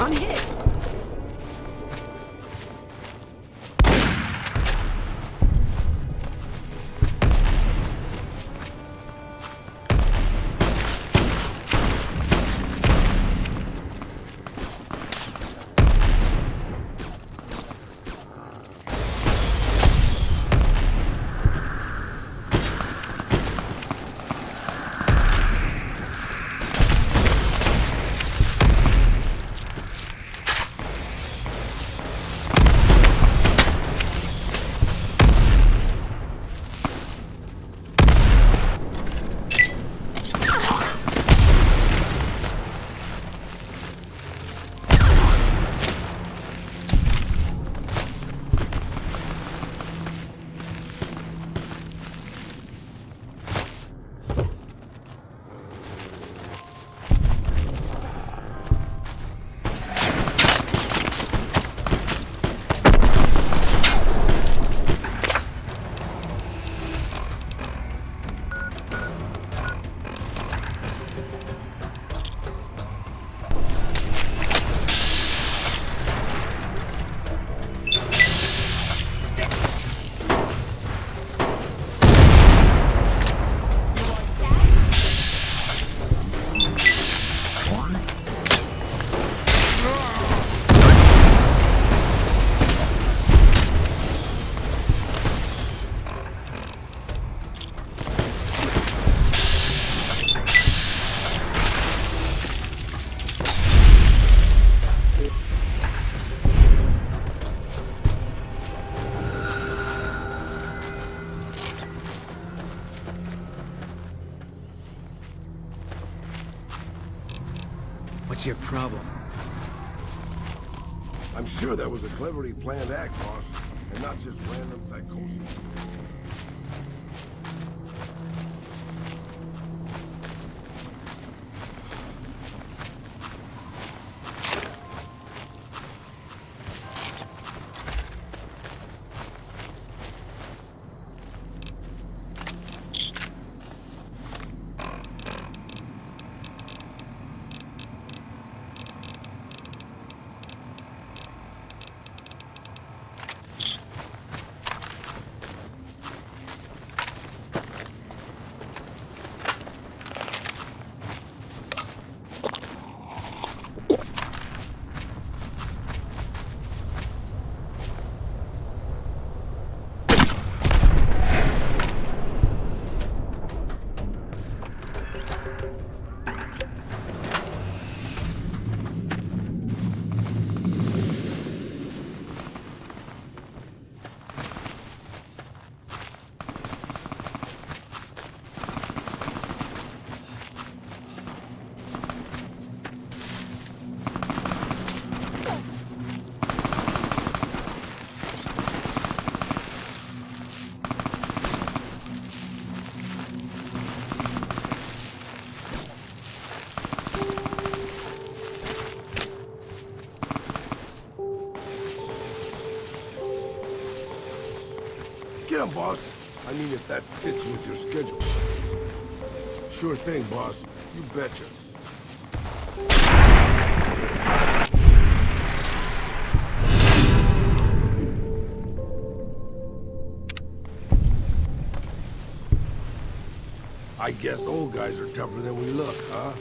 I'm hit! What's your problem? I'm sure that was a cleverly planned act, boss, and not just random psychosis. Get him, boss. I mean, if that fits with your schedule. Sure thing, boss. You betcha. I guess old guys are tougher than we look, huh?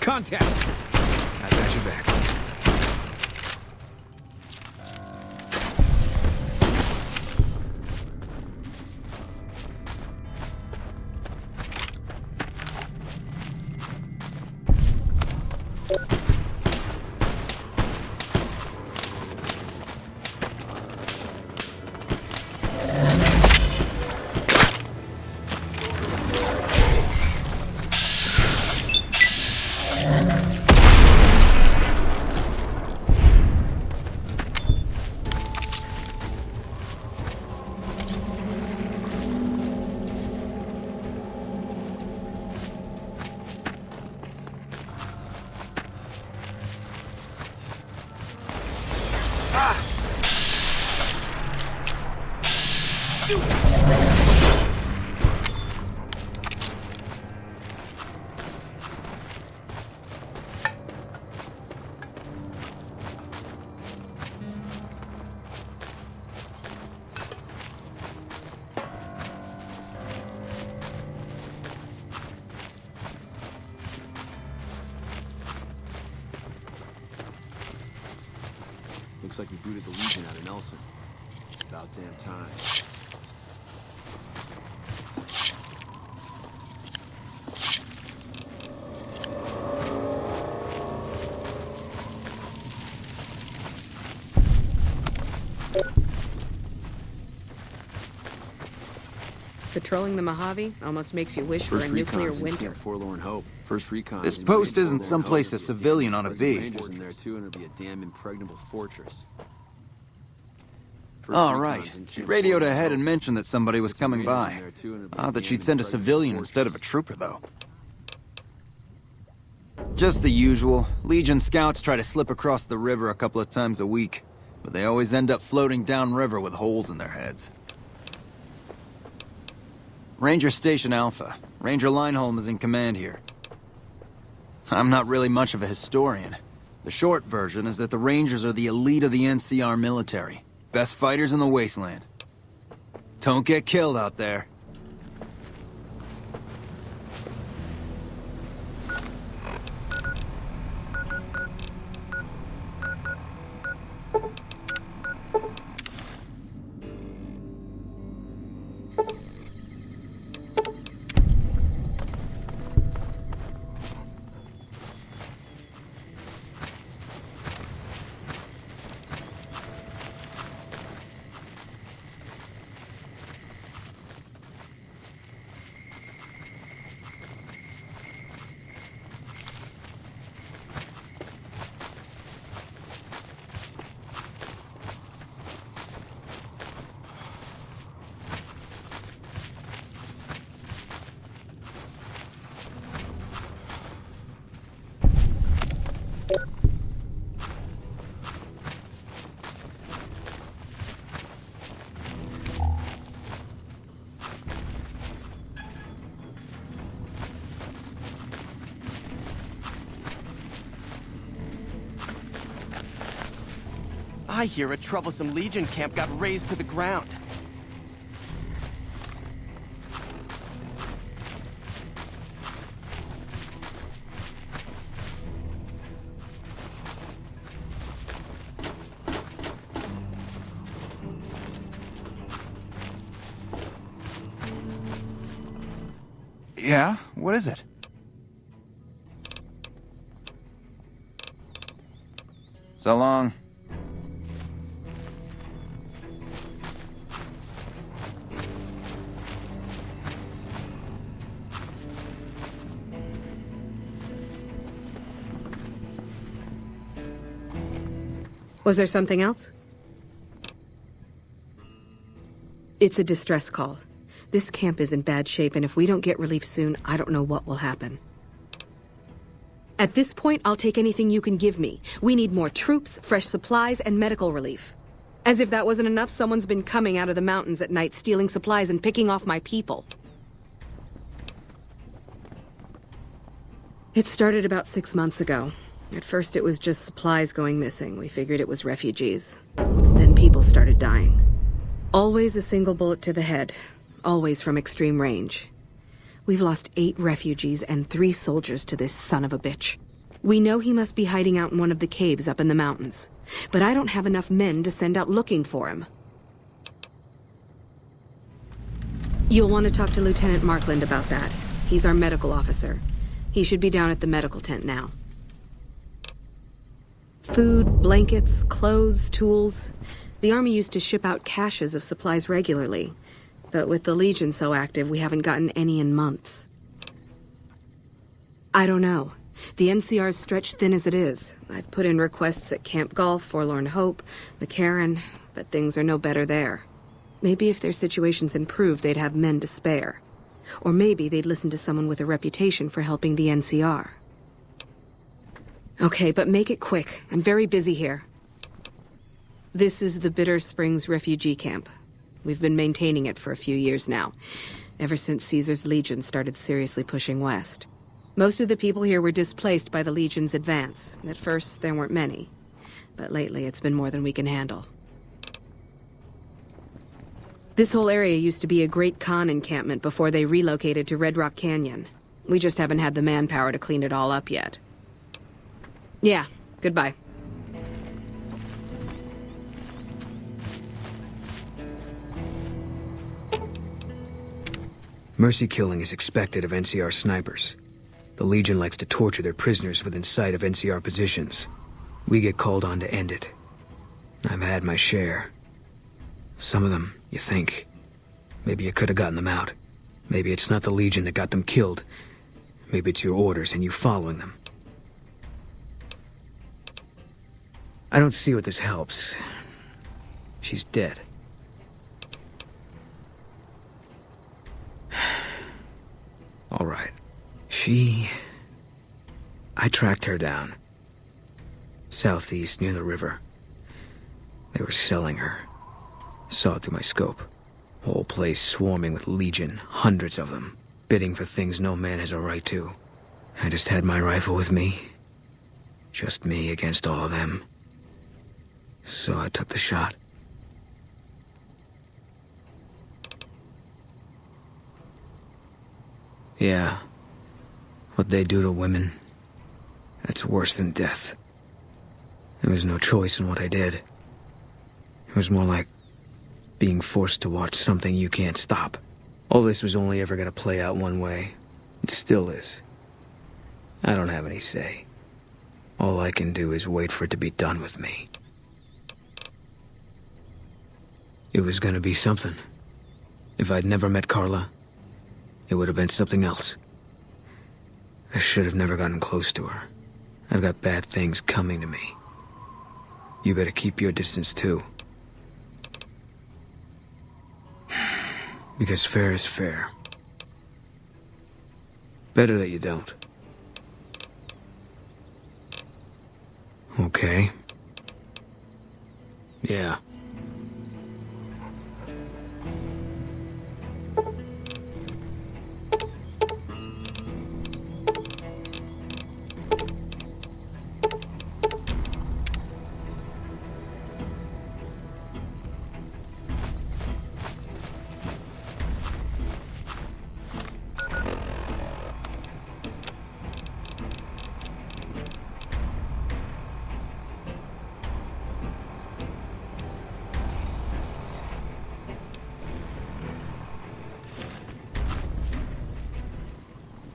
Contact! I got your back. Looks like we booted the Legion out of Nelson. About damn time. Patrolling the Mojave almost makes you wish for a nuclear winter. Forlorn Hope. First recon. This post isn't someplace a civilian ought to be. Rangers in there too, and it'll be a damn impregnable fortress. All right. She radioed ahead and mentioned that somebody was coming by. Odd that she'd send a civilian instead of a trooper, though. Just the usual. Legion scouts try to slip across the river a couple of times a week, but they always end up floating downriver with holes in their heads. Ranger Station Alpha. Ranger Lineholm is in command here. I'm not really much of a historian. The short version is that the Rangers are the elite of the NCR military. Best fighters in the wasteland. Don't get killed out there. I hear a troublesome Legion camp got razed to the ground. Yeah? What is it? So long. Was there something else? It's a distress call. This camp is in bad shape, and if we don't get relief soon, I don't know what will happen. At this point, I'll take anything you can give me. We need more troops, fresh supplies, and medical relief. As if that wasn't enough, someone's been coming out of the mountains at night, stealing supplies and picking off my people. It started about 6 months ago. At first, it was just supplies going missing. We figured it was refugees. Then people started dying. Always a single bullet to the head. Always from extreme range. We've lost 8 refugees and 3 soldiers to this son of a bitch. We know he must be hiding out in one of the caves up in the mountains. But I don't have enough men to send out looking for him. You'll want to talk to Lieutenant Markland about that. He's our medical officer. He should be down at the medical tent now. Food, blankets, clothes, tools. The Army used to ship out caches of supplies regularly. But with the Legion so active, we haven't gotten any in months. I don't know. The NCR's stretched thin as it is. I've put in requests at Camp Golf, Forlorn Hope, McCarran, but things are no better there. Maybe if their situations improve, they'd have men to spare. Or maybe they'd listen to someone with a reputation for helping the NCR. Okay, but make it quick. I'm very busy here. This is the Bitter Springs refugee camp. We've been maintaining it for a few years now, ever since Caesar's Legion started seriously pushing west. Most of the people here were displaced by the Legion's advance. At first, there weren't many, but lately it's been more than we can handle. This whole area used to be a Great Khan encampment before they relocated to Red Rock Canyon. We just haven't had the manpower to clean it all up yet. Yeah, goodbye. Mercy killing is expected of NCR snipers. The Legion likes to torture their prisoners within sight of NCR positions. We get called on to end it. I've had my share. Some of them, you think. Maybe you could have gotten them out. Maybe it's not the Legion that got them killed. Maybe it's your orders and you following them. I don't see what this helps. She's dead. All right. I tracked her down. Southeast, near the river. They were selling her. Saw it through my scope. Whole place swarming with Legion, hundreds of them, bidding for things no man has a right to. I just had my rifle with me. Just me against all of them. So I took the shot. Yeah. What they do to women, that's worse than death. There was no choice in what I did. It was more like being forced to watch something you can't stop. All this was only ever gonna play out one way. It still is. I don't have any say. All I can do is wait for it to be done with me. It was gonna be something. If I'd never met Carla, it would have been something else. I should have never gotten close to her. I've got bad things coming to me. You better keep your distance too. Because fair is fair. Better that you don't. Okay. Yeah.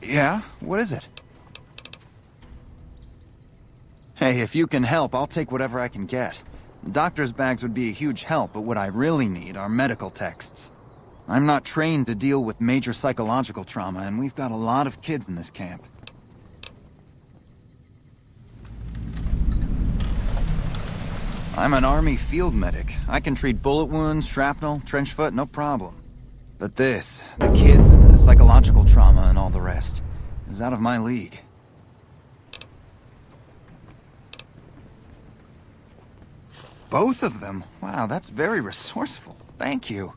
Yeah? What is it? Hey, if you can help, I'll take whatever I can get. Doctor's bags would be a huge help, but what I really need are medical texts. I'm not trained to deal with major psychological trauma, and we've got a lot of kids in this camp. I'm an Army field medic. I can treat bullet wounds, shrapnel, trench foot, no problem. But this, the kids and the psychological trauma and all the rest, is out of my league. Both of them? Wow, that's very resourceful. Thank you.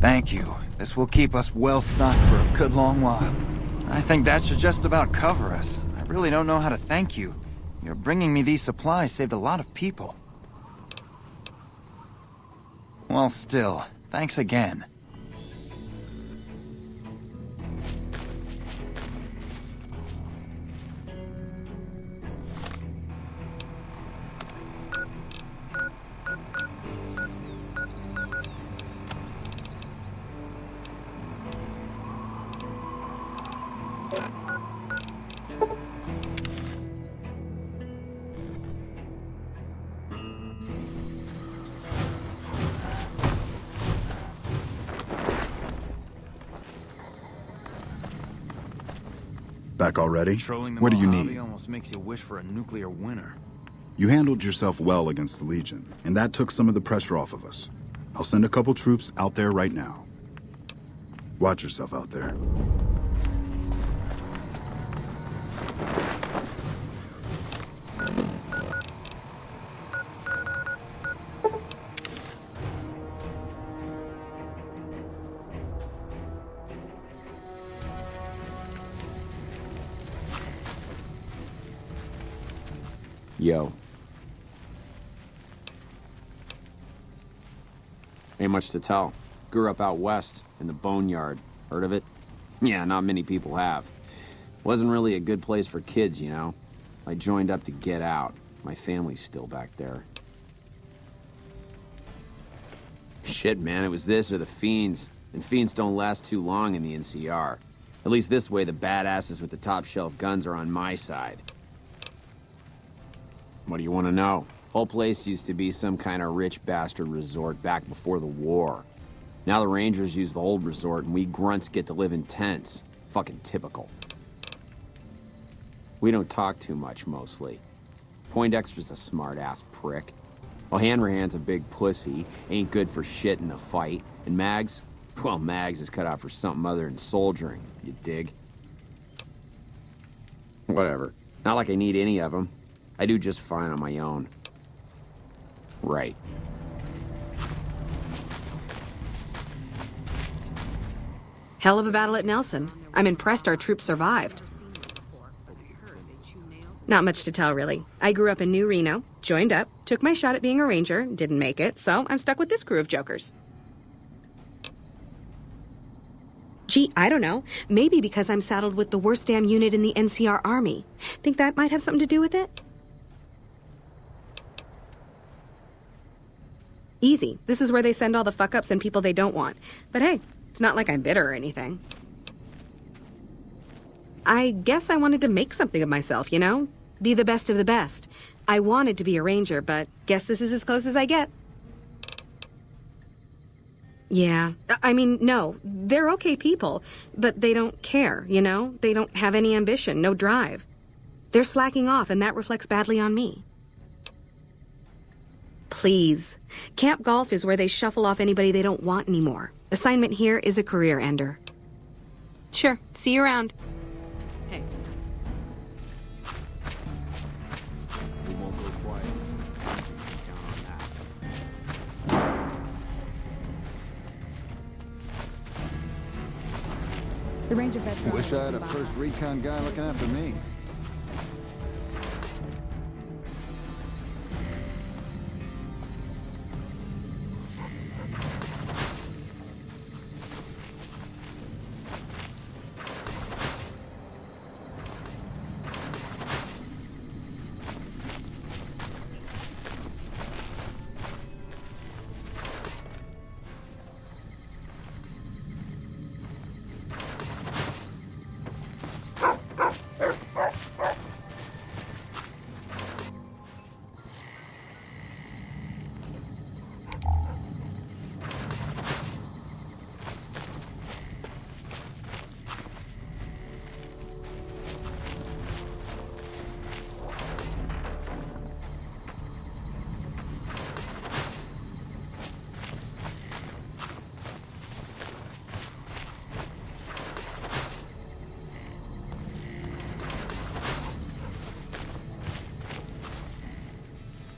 Thank you. This will keep us well stocked for a good long while. I think that should just about cover us. I really don't know how to thank you. Your bringing me these supplies saved a lot of people. Well, still, thanks again. Back already? Controlling the What do you Mojave need? almost makes you wish for a nuclear winter. You handled yourself well against the Legion, and that took some of the pressure off of us. I'll send a couple troops out there right now. Watch yourself out there. Yo. Ain't much to tell. Grew up out west, in the Boneyard. Heard of it? Yeah, not many people have. Wasn't really a good place for kids, you know? I joined up to get out. My family's still back there. Shit, man, it was this or the Fiends. And Fiends don't last too long in the NCR. At least this way, the badasses with the top-shelf guns are on my side. What do you want to know? Whole place used to be some kind of rich bastard resort back before the war. Now the Rangers use the old resort and we grunts get to live in tents. Fucking typical. We don't talk too much, mostly. Poindexter's a smart-ass prick. O'Hanrahan's a big pussy, ain't good for shit in a fight. And Mags? Well, Mags is cut out for something other than soldiering, you dig? Whatever. Not like I need any of them. I do just fine on my own. Right. Hell of a battle at Nelson. I'm impressed our troops survived. Not much to tell, really. I grew up in New Reno, joined up, took my shot at being a ranger, didn't make it, so I'm stuck with this crew of jokers. Gee, I don't know. Maybe because I'm saddled with the worst damn unit in the NCR Army. Think that might have something to do with it? Easy. This is where they send all the fuck-ups and people they don't want. But hey, it's not like I'm bitter or anything. I guess I wanted to make something of myself, you know? Be the best of the best. I wanted to be a ranger, but guess this is as close as I get. Yeah, I mean, no, they're okay people, but they don't care, you know? They don't have any ambition, no drive. They're slacking off, and that reflects badly on me. Please. Camp Golf is where they shuffle off anybody they don't want anymore. Assignment here is a career ender. Sure, see you around. Hey. We won't go quiet. Count on that. The Ranger vets are Wish I had a first recon guy looking after me.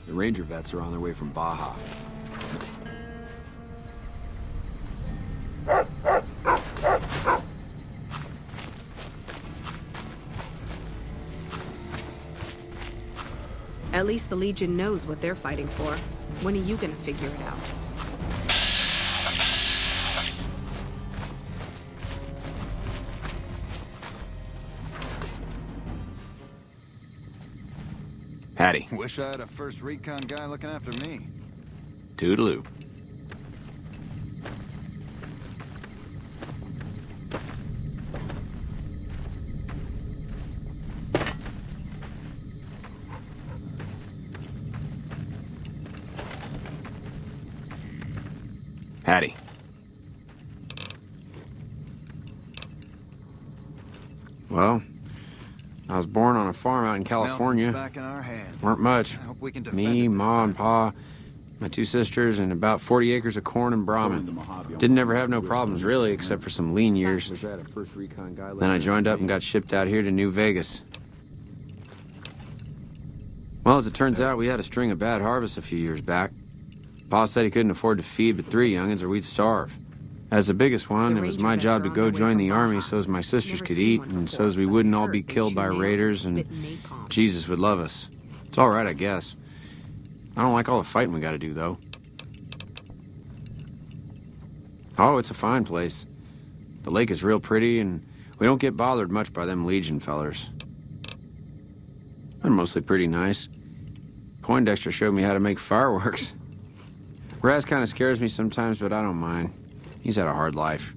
The Ranger vets are on their way from Baja. At least the Legion knows what they're fighting for. When are you gonna figure it out? Hattie. Wish I had a first recon guy looking after me. Toodaloo. Hattie. Well, I was born on a farm out in California. Nelson's back in our hands. Weren't much. I hope we can defend Me, it this Ma, and time. Pa, my two sisters, and about 40 acres of corn and Brahmin. Didn't ever have no problems, really, except for some lean years. Then I joined up and got shipped out here to New Vegas. Well, as it turns out, we had a string of bad harvests a few years back. Pa said he couldn't afford to feed but 3 youngins or we'd starve. As the biggest one, it was my job to go join the army so as my sisters could eat, and so as we wouldn't all be killed by raiders and Jesus would love us. It's all right, I guess. I don't like all the fighting we gotta do, though. Oh, it's a fine place. The lake is real pretty, and we don't get bothered much by them Legion fellers. They're mostly pretty nice. Poindexter showed me how to make fireworks. Raz kind of scares me sometimes, but I don't mind. He's had a hard life.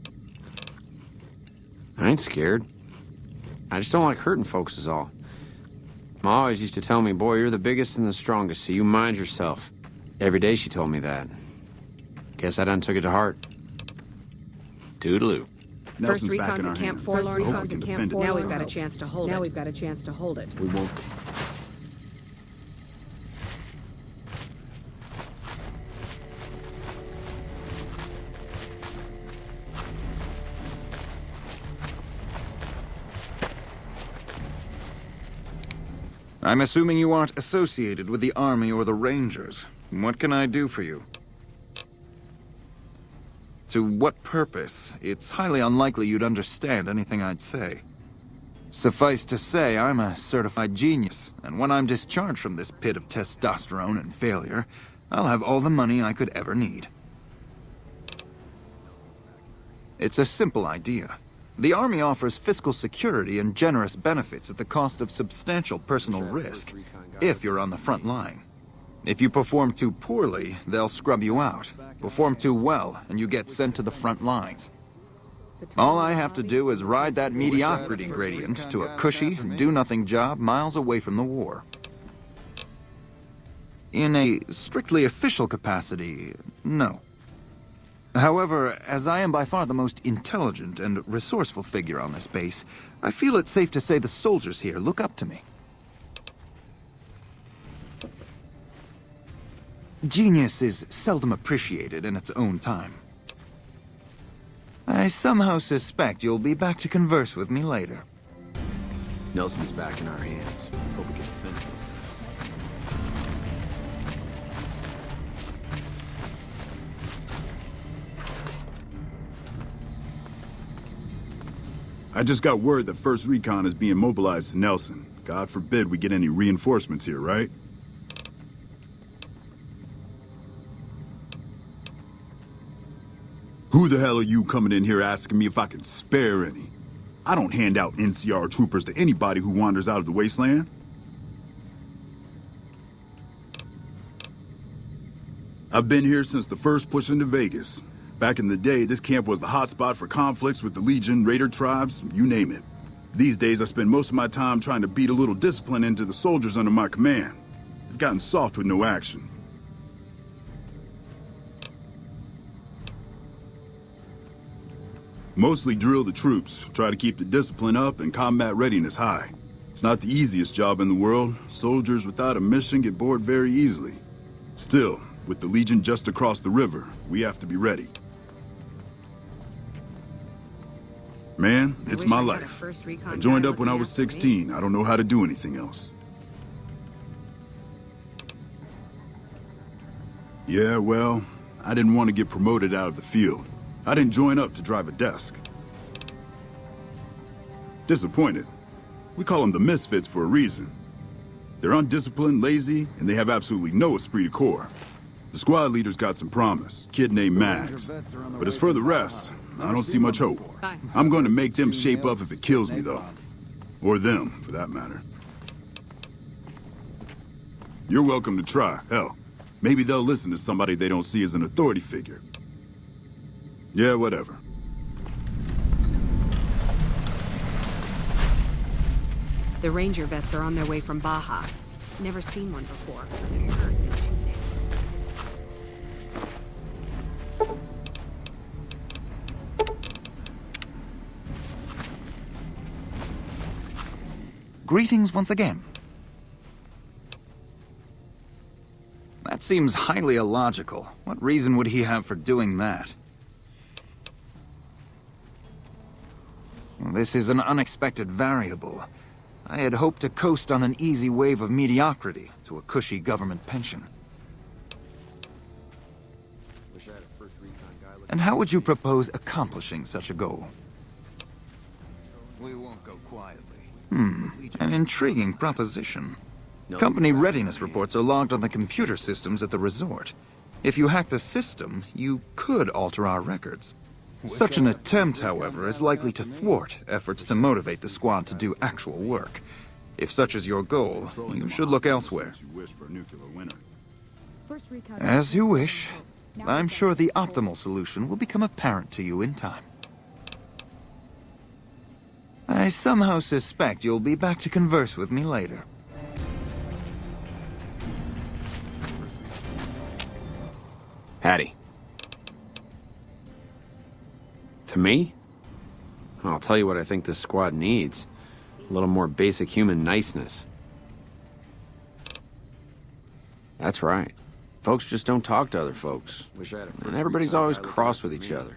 I ain't scared. I just don't like hurting folks is all. Ma always used to tell me, boy, you're the biggest and the strongest, so you mind yourself. Every day she told me that. Guess I done took it to heart. Toodaloo. First recon's at Camp Forlorn. Now we've got a chance to hold it. We won't. I'm assuming you aren't associated with the Army or the Rangers. What can I do for you? To what purpose? It's highly unlikely you'd understand anything I'd say. Suffice to say, I'm a certified genius, and when I'm discharged from this pit of testosterone and failure, I'll have all the money I could ever need. It's a simple idea. The Army offers fiscal security and generous benefits at the cost of substantial personal risk, if you're on the front line. If you perform too poorly, they'll scrub you out. Perform too well, and you get sent to the front lines. All I have to do is ride that mediocrity gradient to a cushy, do-nothing job miles away from the war. In a strictly official capacity, no. However, as I am by far the most intelligent and resourceful figure on this base, I feel it's safe to say the soldiers here look up to me. Genius is seldom appreciated in its own time. I somehow suspect you'll be back to converse with me later. Nelson's back in our hands. Hope we can finish this time. I just got word that First Recon is being mobilized to Nelson. God forbid we get any reinforcements here, right? Who the hell are you coming in here asking me if I can spare any? I don't hand out NCR troopers to anybody who wanders out of the wasteland. I've been here since the first push into Vegas. Back in the day, this camp was the hotspot for conflicts with the Legion, Raider tribes, you name it. These days, I spend most of my time trying to beat a little discipline into the soldiers under my command. They've gotten soft with no action. Mostly drill the troops, try to keep the discipline up and combat readiness high. It's not the easiest job in the world. Soldiers without a mission get bored very easily. Still, with the Legion just across the river, we have to be ready. Man, it's my life. I joined up when I was 16. I don't know how to do anything else. Yeah, well, I didn't want to get promoted out of the field. I didn't join up to drive a desk. Disappointed. We call them the misfits for a reason. They're undisciplined, lazy, and they have absolutely no esprit de corps. The squad leader's got some promise, kid named Max. But as for the rest, I don't see much hope. I'm going to make them shape up if it kills me, though. Or them, for that matter. You're welcome to try. Hell, maybe they'll listen to somebody they don't see as an authority figure. Yeah, whatever. The Ranger vets are on their way from Baja. Never seen one before. Greetings once again. That seems highly illogical. What reason would he have for doing that? This is an unexpected variable. I had hoped to coast on an easy wave of mediocrity to a cushy government pension. And how would you propose accomplishing such a goal? We won't go quietly. An intriguing proposition. Company readiness reports are logged on the computer systems at the resort. If you hack the system, you could alter our records. Such an attempt, however, is likely to thwart efforts to motivate the squad to do actual work. If such is your goal, you should look elsewhere. As you wish. I'm sure the optimal solution will become apparent to you in time. I somehow suspect you'll be back to converse with me later. Hattie. To me? I'll tell you what I think this squad needs. A little more basic human niceness. That's right. Folks just don't talk to other folks. And everybody's always cross with each other.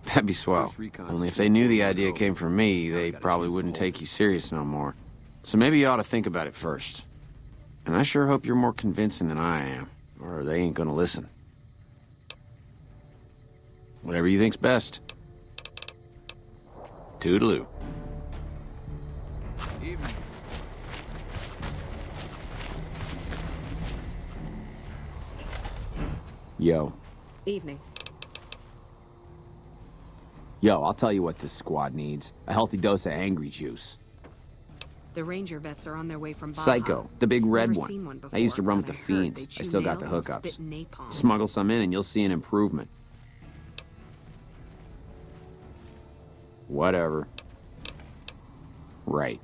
That'd be swell. Only if they knew the idea came from me, they probably wouldn't take you serious no more. So maybe you ought to think about it first. And I sure hope you're more convincing than I am, or they ain't gonna listen. Whatever you think's best. Toodaloo. Yo. Evening. Yo, I'll tell you what this squad needs. A healthy dose of angry juice. The Ranger vets are on their way from Baja. Psycho, the big red Never one. seen one before, I used to run with but the I heard fiends. they I chew still got the nails and hookups. spit napalm. Smuggle some in and you'll see an improvement. Whatever. Right.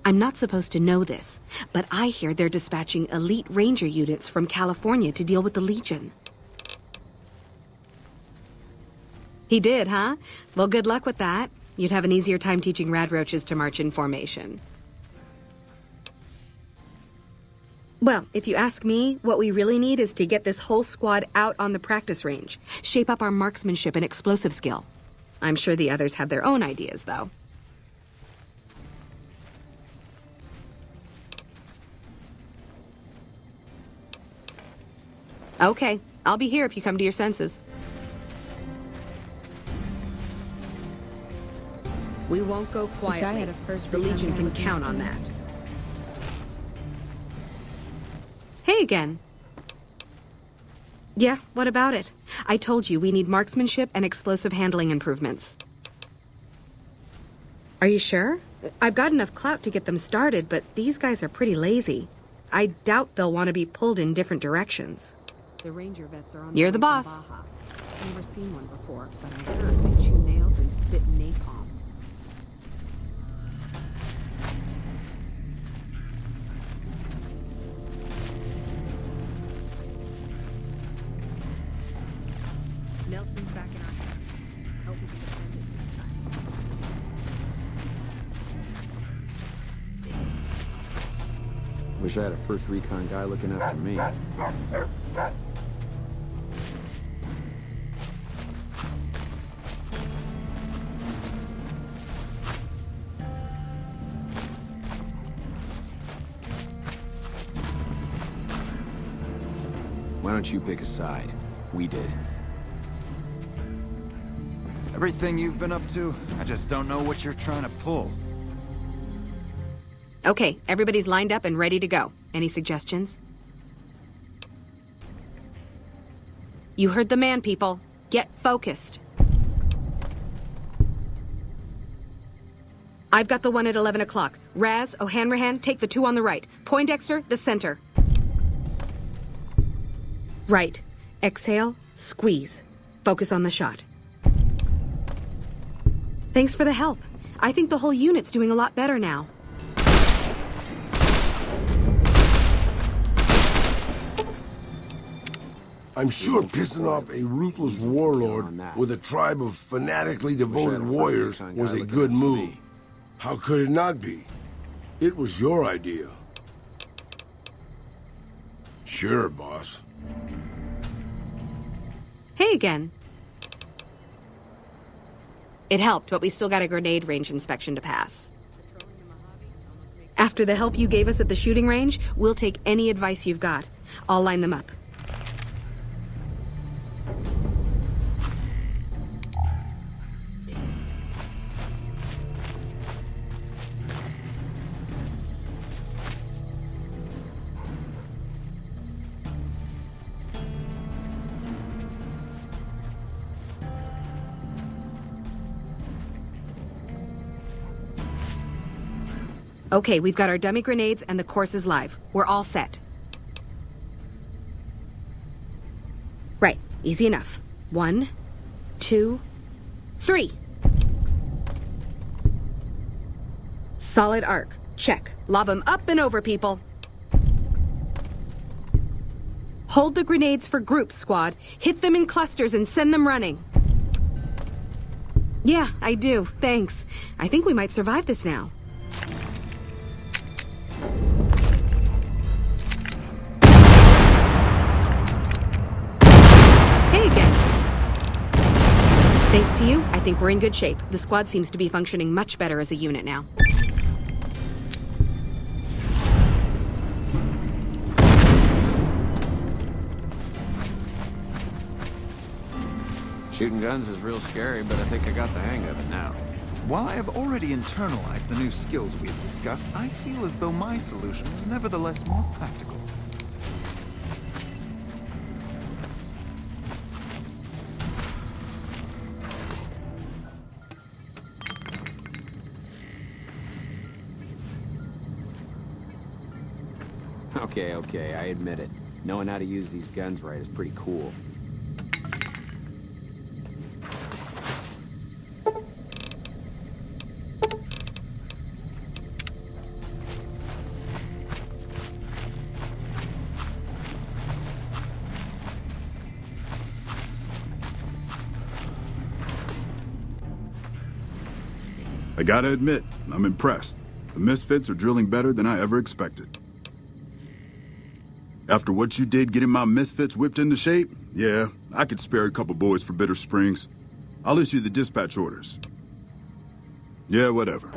I'm not supposed to know this, but I hear they're dispatching elite Ranger units from California to deal with the Legion. He did, huh? Well, good luck with that. You'd have an easier time teaching radroaches to march in formation. Well, if you ask me, what we really need is to get this whole squad out on the practice range, shape up our marksmanship and explosive skill. I'm sure the others have their own ideas, though. Okay, I'll be here if you come to your senses. We won't go quietly. The Legion can count on that. Hey again. Yeah, what about it? I told you we need marksmanship and explosive handling improvements. Are you sure? I've got enough clout to get them started, but these guys are pretty lazy. I doubt they'll want to be pulled in different directions. The Ranger vets are on You're the boss. Baja. Never seen one before, but I heard they chew nails and spit napalm. Nelson's back in our hands. Hope we can defend it this time. Wish I had a first recon guy looking after me. Why don't you pick a side? We did. Everything you've been up to, I just don't know what you're trying to pull. Okay, everybody's lined up and ready to go. Any suggestions? You heard the man, people. Get focused. I've got the one at 11 o'clock. Raz, O'Hanrahan, take the two on the right. Poindexter, the center. Right. Exhale, squeeze. Focus on the shot. Thanks for the help. I think the whole unit's doing a lot better now. I'm sure pissing off a ruthless warlord with a tribe of fanatically devoted warriors was a good move. How could it not be? It was your idea. Sure, boss. Hey again. It helped, but we still got a grenade range inspection to pass. After the help you gave us at the shooting range, we'll take any advice you've got. I'll line them up. Okay, we've got our dummy grenades and the course is live. We're all set. Right, easy enough. 1, 2, 3. Solid arc. Check. Lob them up and over, people. Hold the grenades for groups, squad. Hit them in clusters and send them running. Yeah, I do. Thanks. I think we might survive this now. Hey again. Thanks to you, I think we're in good shape. The squad seems to be functioning much better as a unit now. Shooting guns is real scary, but I think I got the hang of it now. While I have already internalized the new skills we have discussed, I feel as though my solution was nevertheless more practical. Okay, I admit it. Knowing how to use these guns right is pretty cool. I gotta admit, I'm impressed. The Misfits are drilling better than I ever expected. After what you did getting my Misfits whipped into shape, yeah, I could spare a couple boys for Bitter Springs. I'll issue the dispatch orders. Yeah, whatever.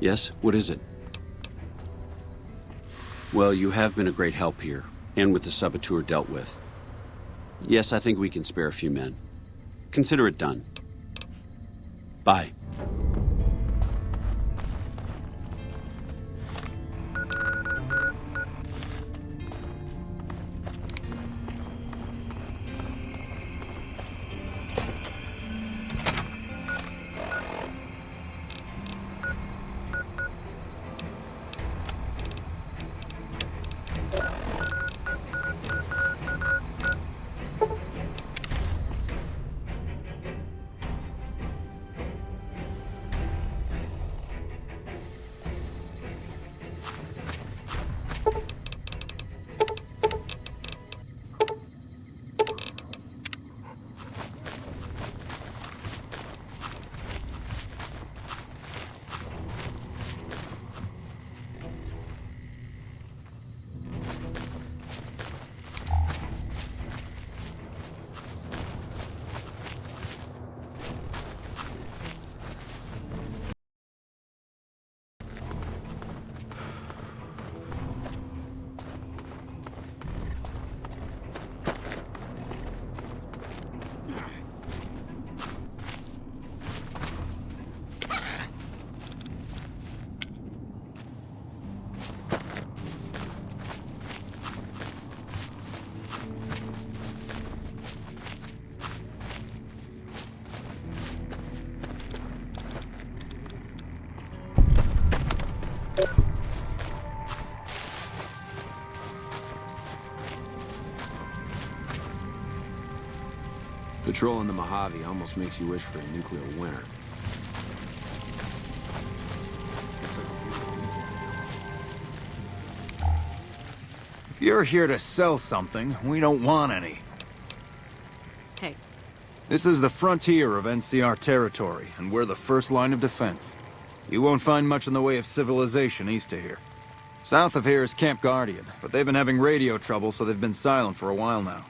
Yes, what is it? Well, you have been a great help here, and with the saboteur dealt with. Yes, I think we can spare a few men. Consider it done. Bye. Patrolling the Mojave almost makes you wish for a nuclear winter. If you're here to sell something, we don't want any. Hey. This is the frontier of NCR territory, and we're the first line of defense. You won't find much in the way of civilization east of here. South of here is Camp Guardian, but they've been having radio trouble, so they've been silent for a while now.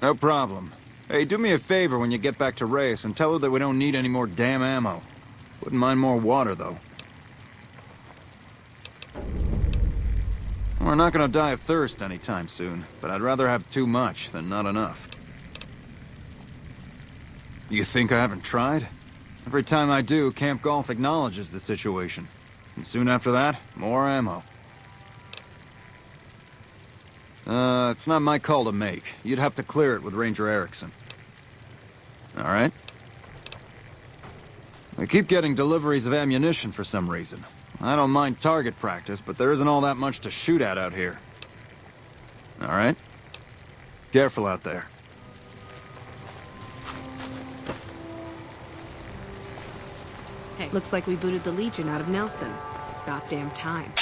No problem. Hey, do me a favor when you get back to Reyes and tell her that we don't need any more damn ammo. Wouldn't mind more water, though. We're not gonna die of thirst anytime soon, but I'd rather have too much than not enough. You think I haven't tried? Every time I do, Camp Golf acknowledges the situation. And soon after that, more ammo. It's not my call to make. You'd have to clear it with Ranger Erickson. All right? I keep getting deliveries of ammunition for some reason. I don't mind target practice, but there isn't all that much to shoot at out here. All right? Careful out there. Hey, looks like we booted the Legion out of Nelson. Goddamn time.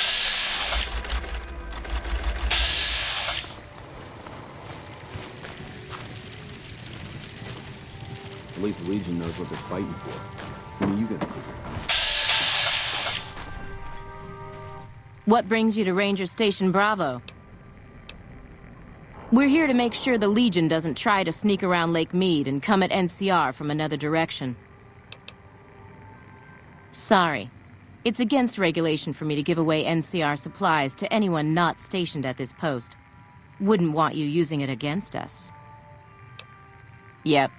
At least the Legion knows what they're fighting for. When are you gonna figure it out? What brings you to Ranger Station Bravo? We're here to make sure the Legion doesn't try to sneak around Lake Mead and come at NCR from another direction. Sorry. It's against regulation for me to give away NCR supplies to anyone not stationed at this post. Wouldn't want you using it against us. Yep.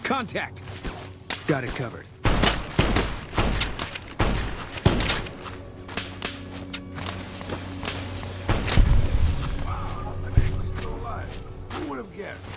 Contact! Got it covered. Wow, I'm actually still alive. Who would have guessed?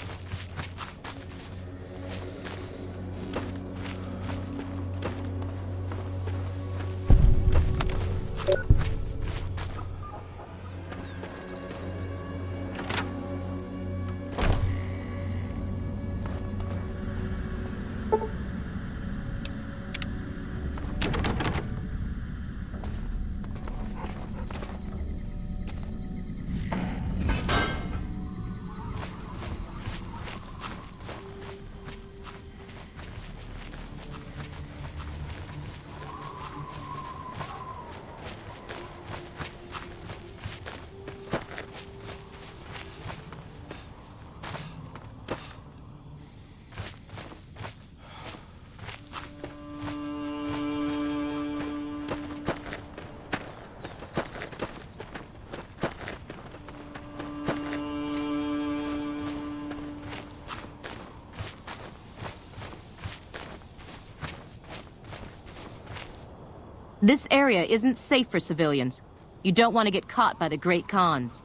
This area isn't safe for civilians. You don't want to get caught by the Great Khans.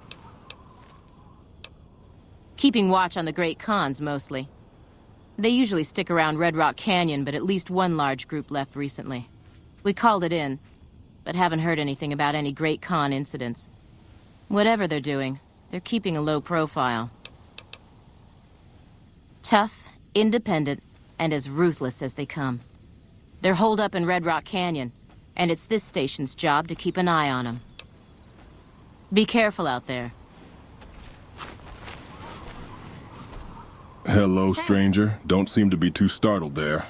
Keeping watch on the Great Khans, mostly. They usually stick around Red Rock Canyon, but at least one large group left recently. We called it in, but haven't heard anything about any Great Khan incidents. Whatever they're doing, they're keeping a low profile. Tough, independent, and as ruthless as they come. They're holed up in Red Rock Canyon, and it's this station's job to keep an eye on them. Be careful out there. Hello, stranger. Don't seem to be too startled there.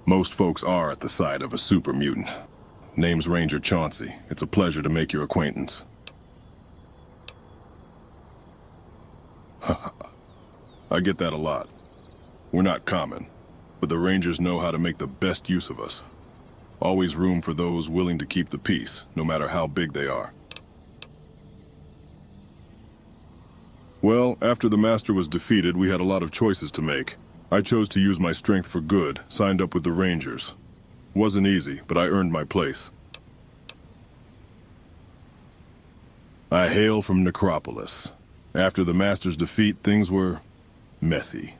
Most folks are at the sight of a super mutant. Name's Ranger Chauncey. It's a pleasure to make your acquaintance. I get that a lot. We're not common, but the Rangers know how to make the best use of us. Always room for those willing to keep the peace, no matter how big they are. Well, after the Master was defeated, we had a lot of choices to make. I chose to use my strength for good, signed up with the Rangers. Wasn't easy, but I earned my place. I hail from Necropolis. After the Master's defeat, things were messy.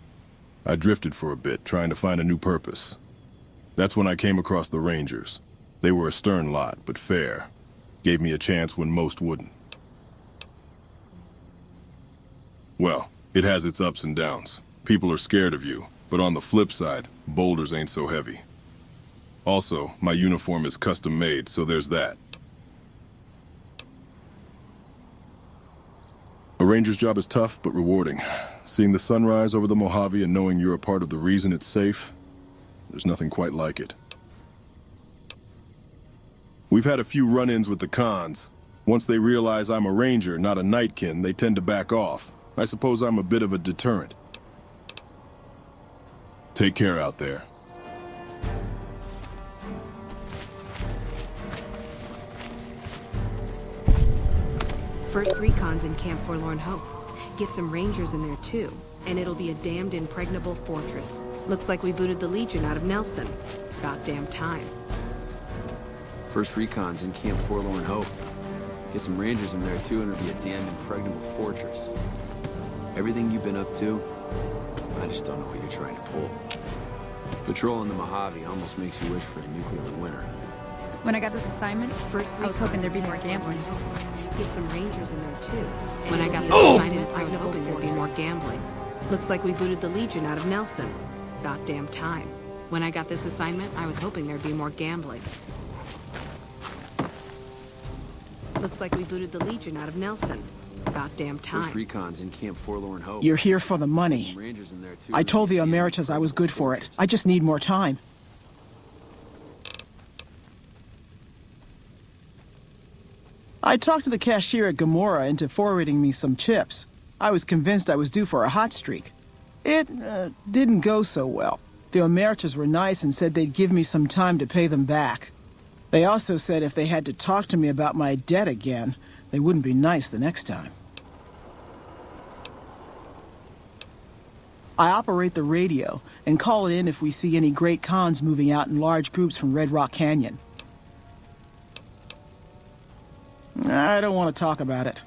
I drifted for a bit, trying to find a new purpose. That's when I came across the Rangers. They were a stern lot, but fair. Gave me a chance when most wouldn't. Well, it has its ups and downs. People are scared of you, but on the flip side, boulders ain't so heavy. Also, my uniform is custom made, so there's that. A ranger's job is tough, but rewarding. Seeing the sunrise over the Mojave and knowing you're a part of the reason it's safe, there's nothing quite like it. We've had a few run-ins with the Khans. Once they realize I'm a ranger, not a nightkin, they tend to back off. I suppose I'm a bit of a deterrent. Take care out there. First recon's in Camp Forlorn Hope. Get some rangers in there too, and it'll be a damned impregnable fortress. Looks like we booted the Legion out of Nelson. About damn time. First recon's in Camp Forlorn Hope. Get some rangers in there too, and it'll be a damned impregnable fortress. Everything you've been up to, I just don't know what you're trying to pull. Patrolling the Mojave almost makes you wish for a nuclear winter. When I got this assignment, I was hoping there'd be more gambling. Get some rangers in there too. When I got this assignment, I was hoping there'd be more gambling. Looks like we booted the Legion out of Nelson. About damn time. When I got this assignment, I was hoping there'd be more gambling. Looks like we booted the Legion out of Nelson. About damn time. First recon's in Camp Forlorn Hope. You're here for the money. I told the Emeritus I was good for it. I just need more time. I talked to the cashier at Gamora into forwarding me some chips. I was convinced I was due for a hot streak. It didn't go so well. The Emeritus were nice and said they'd give me some time to pay them back. They also said if they had to talk to me about my debt again, they wouldn't be nice the next time. I operate the radio and call it in if we see any Great Khans moving out in large groups from Red Rock Canyon. I don't want to talk about it.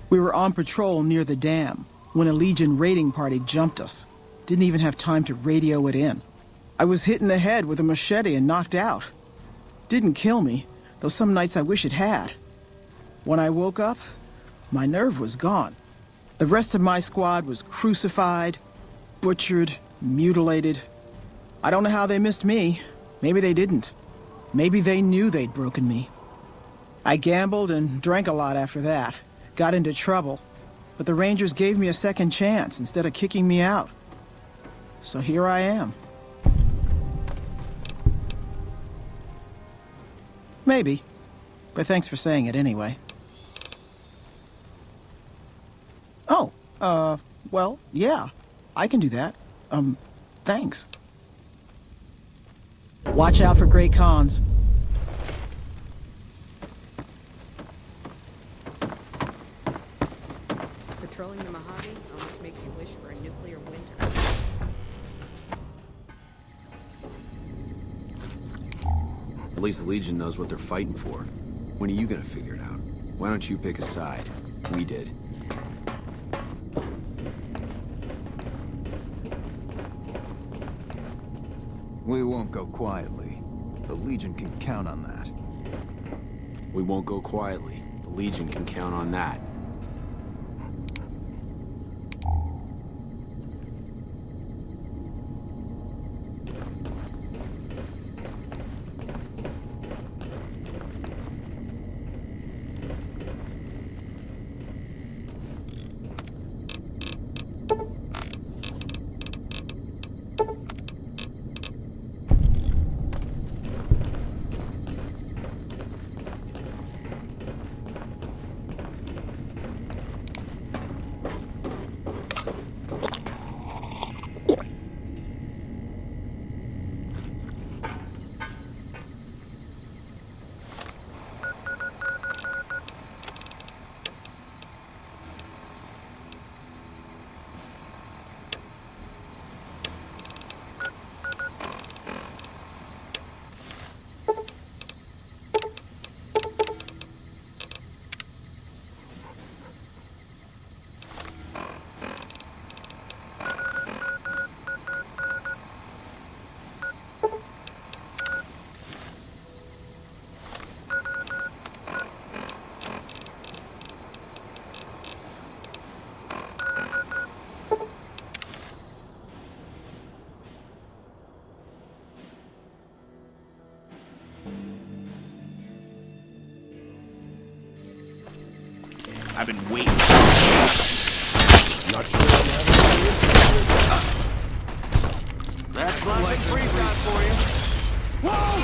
We were on patrol near the dam when a Legion raiding party jumped us. Didn't even have time to radio it in. I was hit in the head with a machete and knocked out. Didn't kill me, though some nights I wish it had. When I woke up, my nerve was gone. The rest of my squad was crucified, butchered, mutilated. I don't know how they missed me. Maybe they didn't. Maybe they knew they'd broken me. I gambled and drank a lot after that. Got into trouble. But the Rangers gave me a second chance instead of kicking me out. So here I am. Maybe. But thanks for saying it anyway. Oh, well, yeah. I can do that. Thanks. Watch out for Great Khans. Patrolling the Mojave almost makes you wish for a nuclear winter. At least the Legion knows what they're fighting for. When are you gonna figure it out? Why don't you pick a side? We did. We won't go quietly. The Legion can count on that. We won't go quietly. The Legion can count on that. I've been waiting. Not sure I'm having That's life and freestyle for you. Whoa!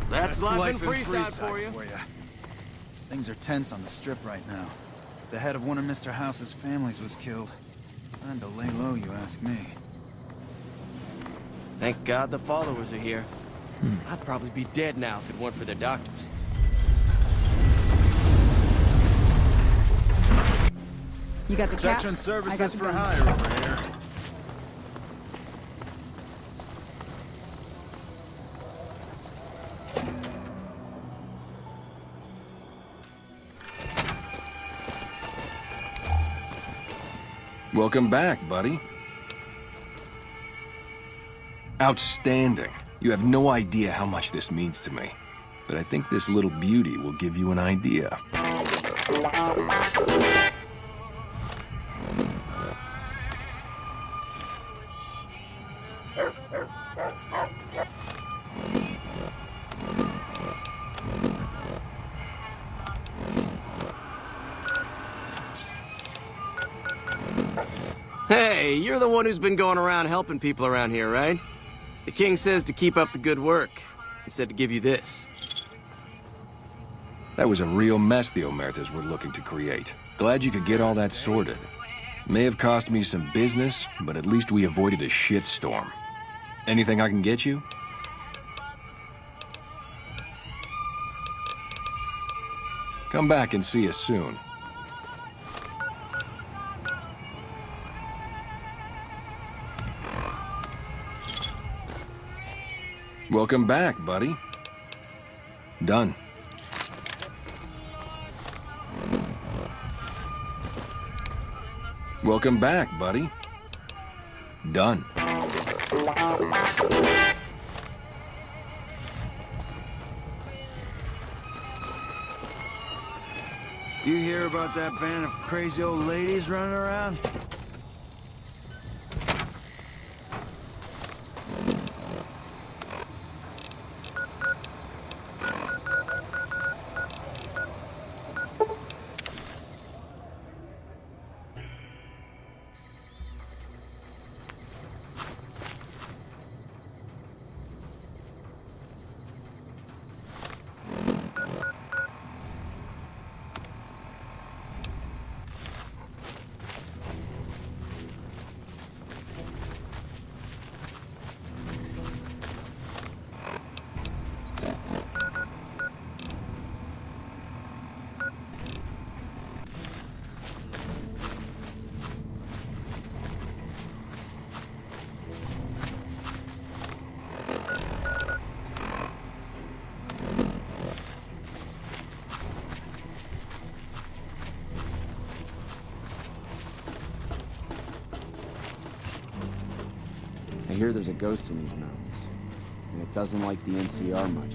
That's life and freestyle for you. Things are tense on the strip right now. The head of one of Mr. House's families was killed. Time to lay low, you ask me. Thank God the followers are here. I'd probably be dead now if it weren't for their doctors. You got the chaps? Veteran I got services the for gun. hire over here. Welcome back, buddy. Outstanding. You have no idea how much this means to me. But I think this little beauty will give you an idea. Hey, you're the one who's been going around helping people around here, right? The king says to keep up the good work. He said to give you this. That was a real mess the Omertas were looking to create. Glad you could get all that sorted. May have cost me some business, but at least we avoided a shitstorm. Anything I can get you? Come back and see us soon. Welcome back, buddy. Done. Welcome back, buddy. Done. You hear about that band of crazy old ladies running around? hear there's a ghost in these mountains, and it doesn't like the NCR much.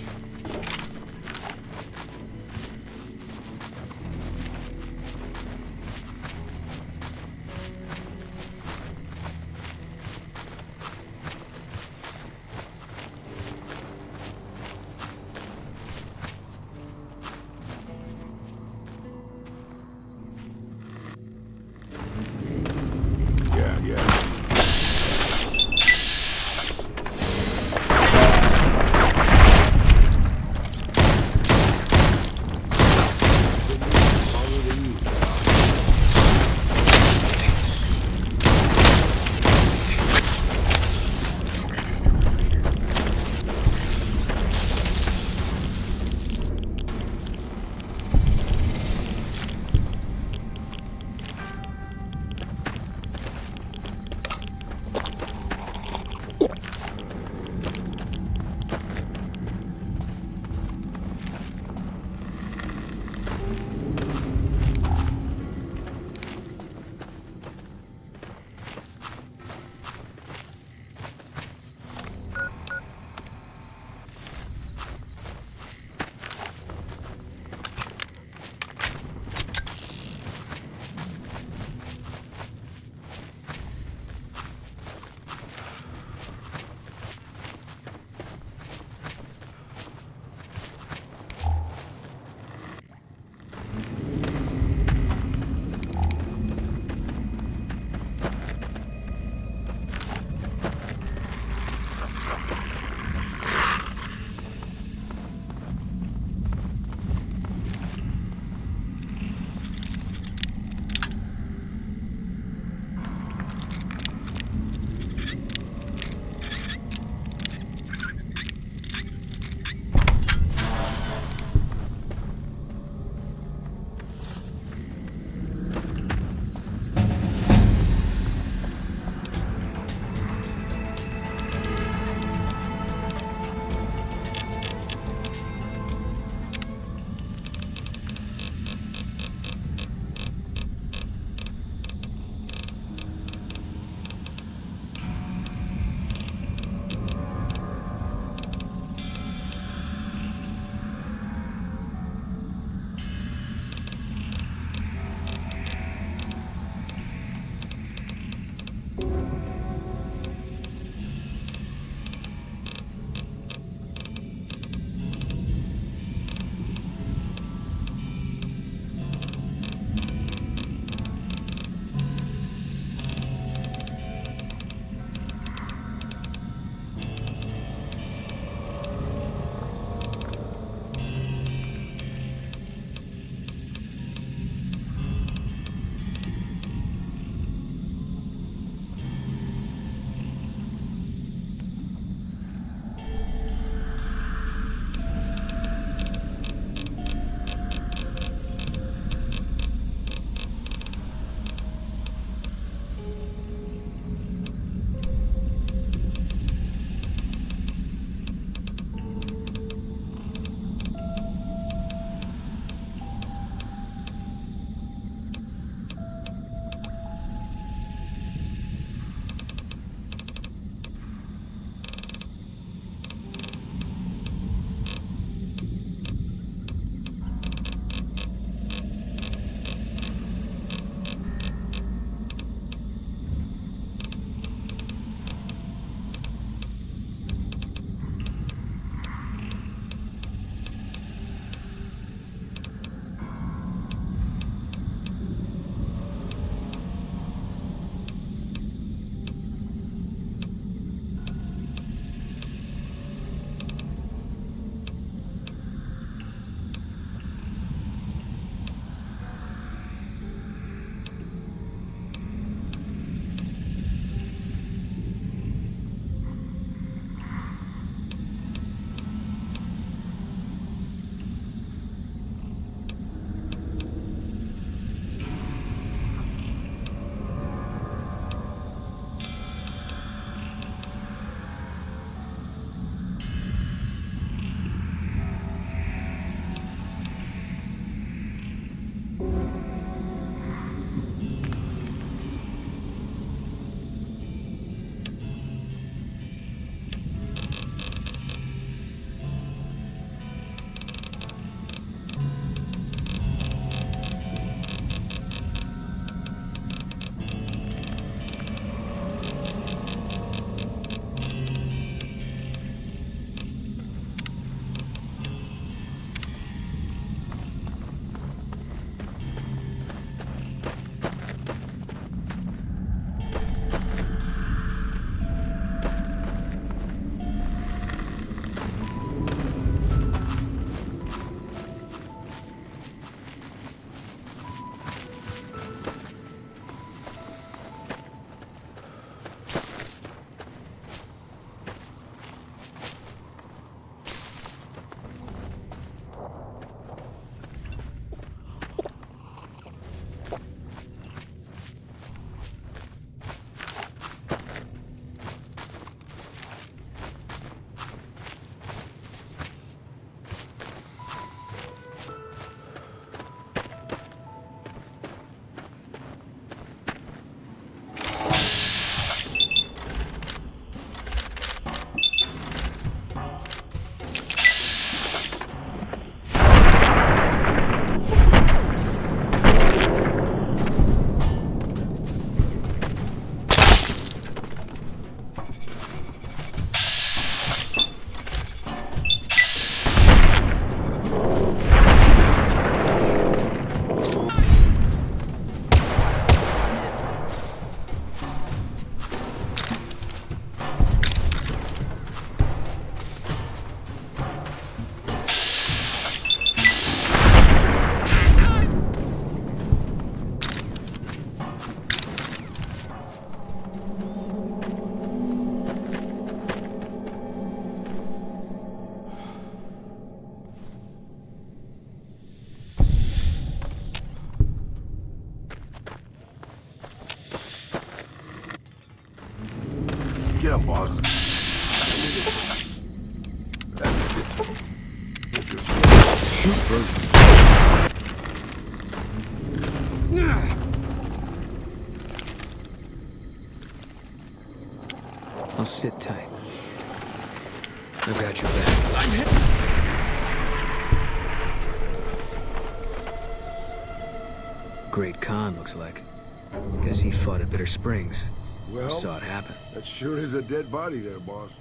down, boss. Shoot first. I'll sit tight. I've got your back. I'm hit. Great Khan, looks like. Guess he fought at Bitter Springs. Well, saw it happen. That sure is a dead body there, boss.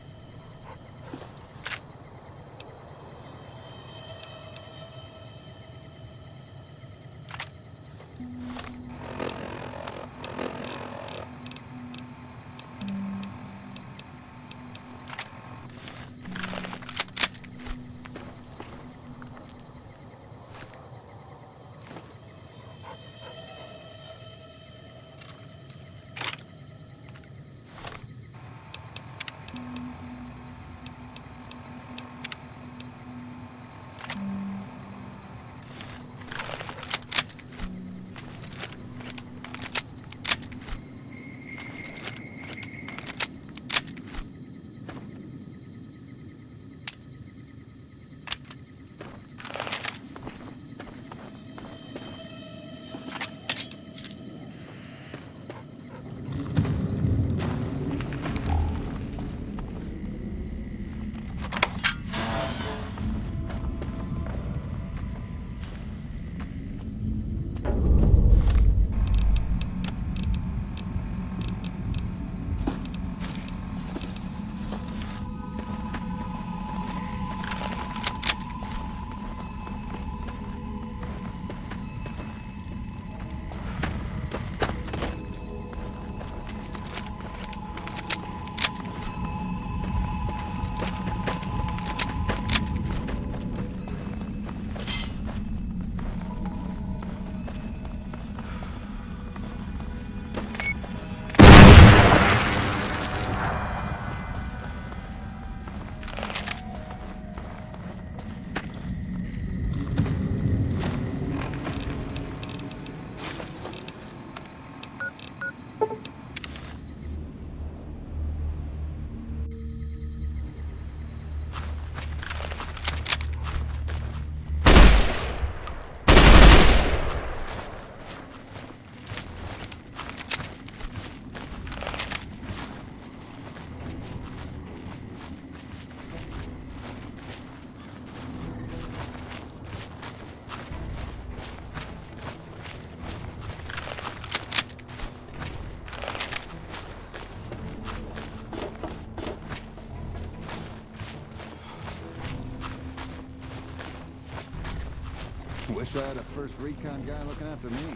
Wish I had a first recon guy looking after me.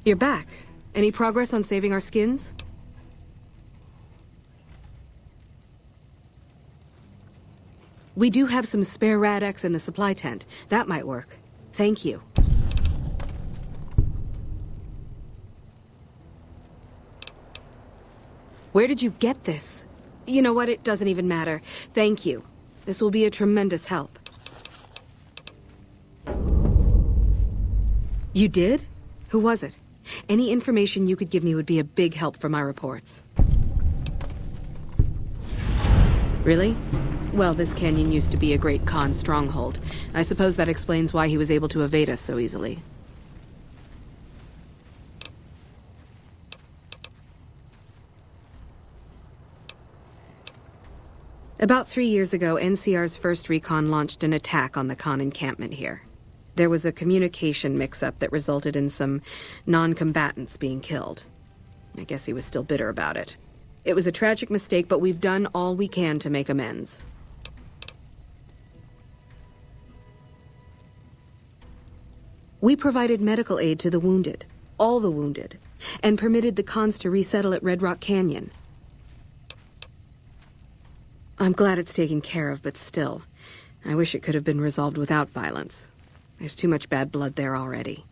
You're back. Any progress on saving our skins? We do have some spare Rad-X in the supply tent. That might work. Thank you. Where did you get this? You know what? It doesn't even matter. Thank you. This will be a tremendous help. You did? Who was it? Any information you could give me would be a big help for my reports. Really? Well, this canyon used to be a great Khan stronghold. I suppose that explains why he was able to evade us so easily. About 3 years ago, NCR's first recon launched an attack on the Khan encampment here. There was a communication mix-up that resulted in some non-combatants being killed. I guess he was still bitter about it. It was a tragic mistake, but we've done all we can to make amends. We provided medical aid to the wounded, all the wounded, and permitted the Khans to resettle at Red Rock Canyon. I'm glad it's taken care of, but still, I wish it could have been resolved without violence. There's too much bad blood there already.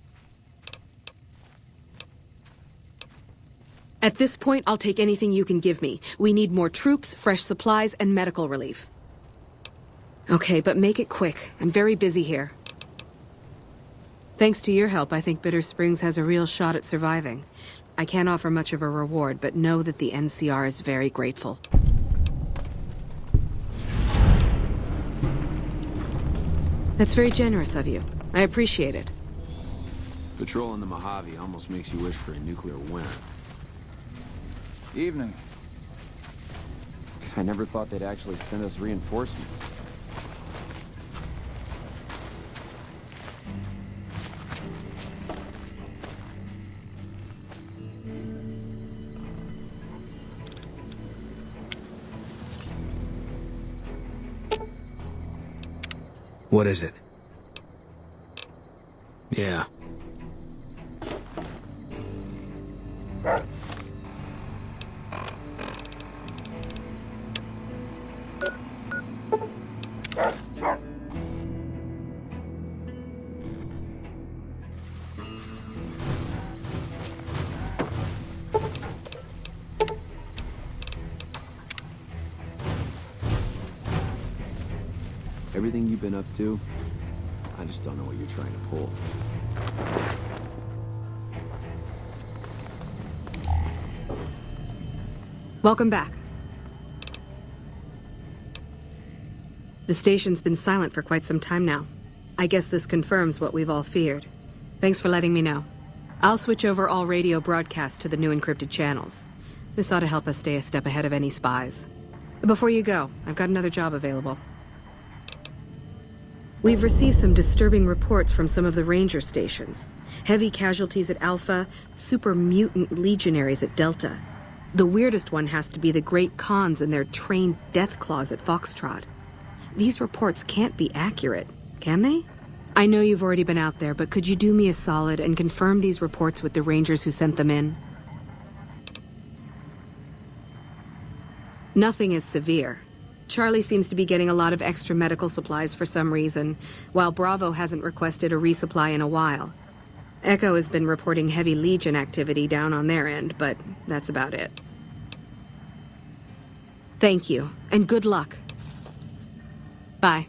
At this point, I'll take anything you can give me. We need more troops, fresh supplies, and medical relief. Okay, but make it quick. I'm very busy here. Thanks to your help, I think Bitter Springs has a real shot at surviving. I can't offer much of a reward, but know that the NCR is very grateful. That's very generous of you. I appreciate it. Patrolling the Mojave almost makes you wish for a nuclear winter. Evening. I never thought they'd actually send us reinforcements. What is it? Yeah. Everything you've been up to, I just don't know what you're trying to pull. Welcome back. The station's been silent for quite some time now. I guess this confirms what we've all feared. Thanks for letting me know. I'll switch over all radio broadcasts to the new encrypted channels. This ought to help us stay a step ahead of any spies. Before you go, I've got another job available. We've received some disturbing reports from some of the ranger stations. Heavy casualties at Alpha, super mutant legionaries at Delta. The weirdest one has to be the Great Khans and their trained death claws at Foxtrot. These reports can't be accurate, can they? I know you've already been out there, but could you do me a solid and confirm these reports with the rangers who sent them in? Nothing is severe. Charlie seems to be getting a lot of extra medical supplies for some reason, while Bravo hasn't requested a resupply in a while. Echo has been reporting heavy Legion activity down on their end, but that's about it. Thank you, and good luck. Bye.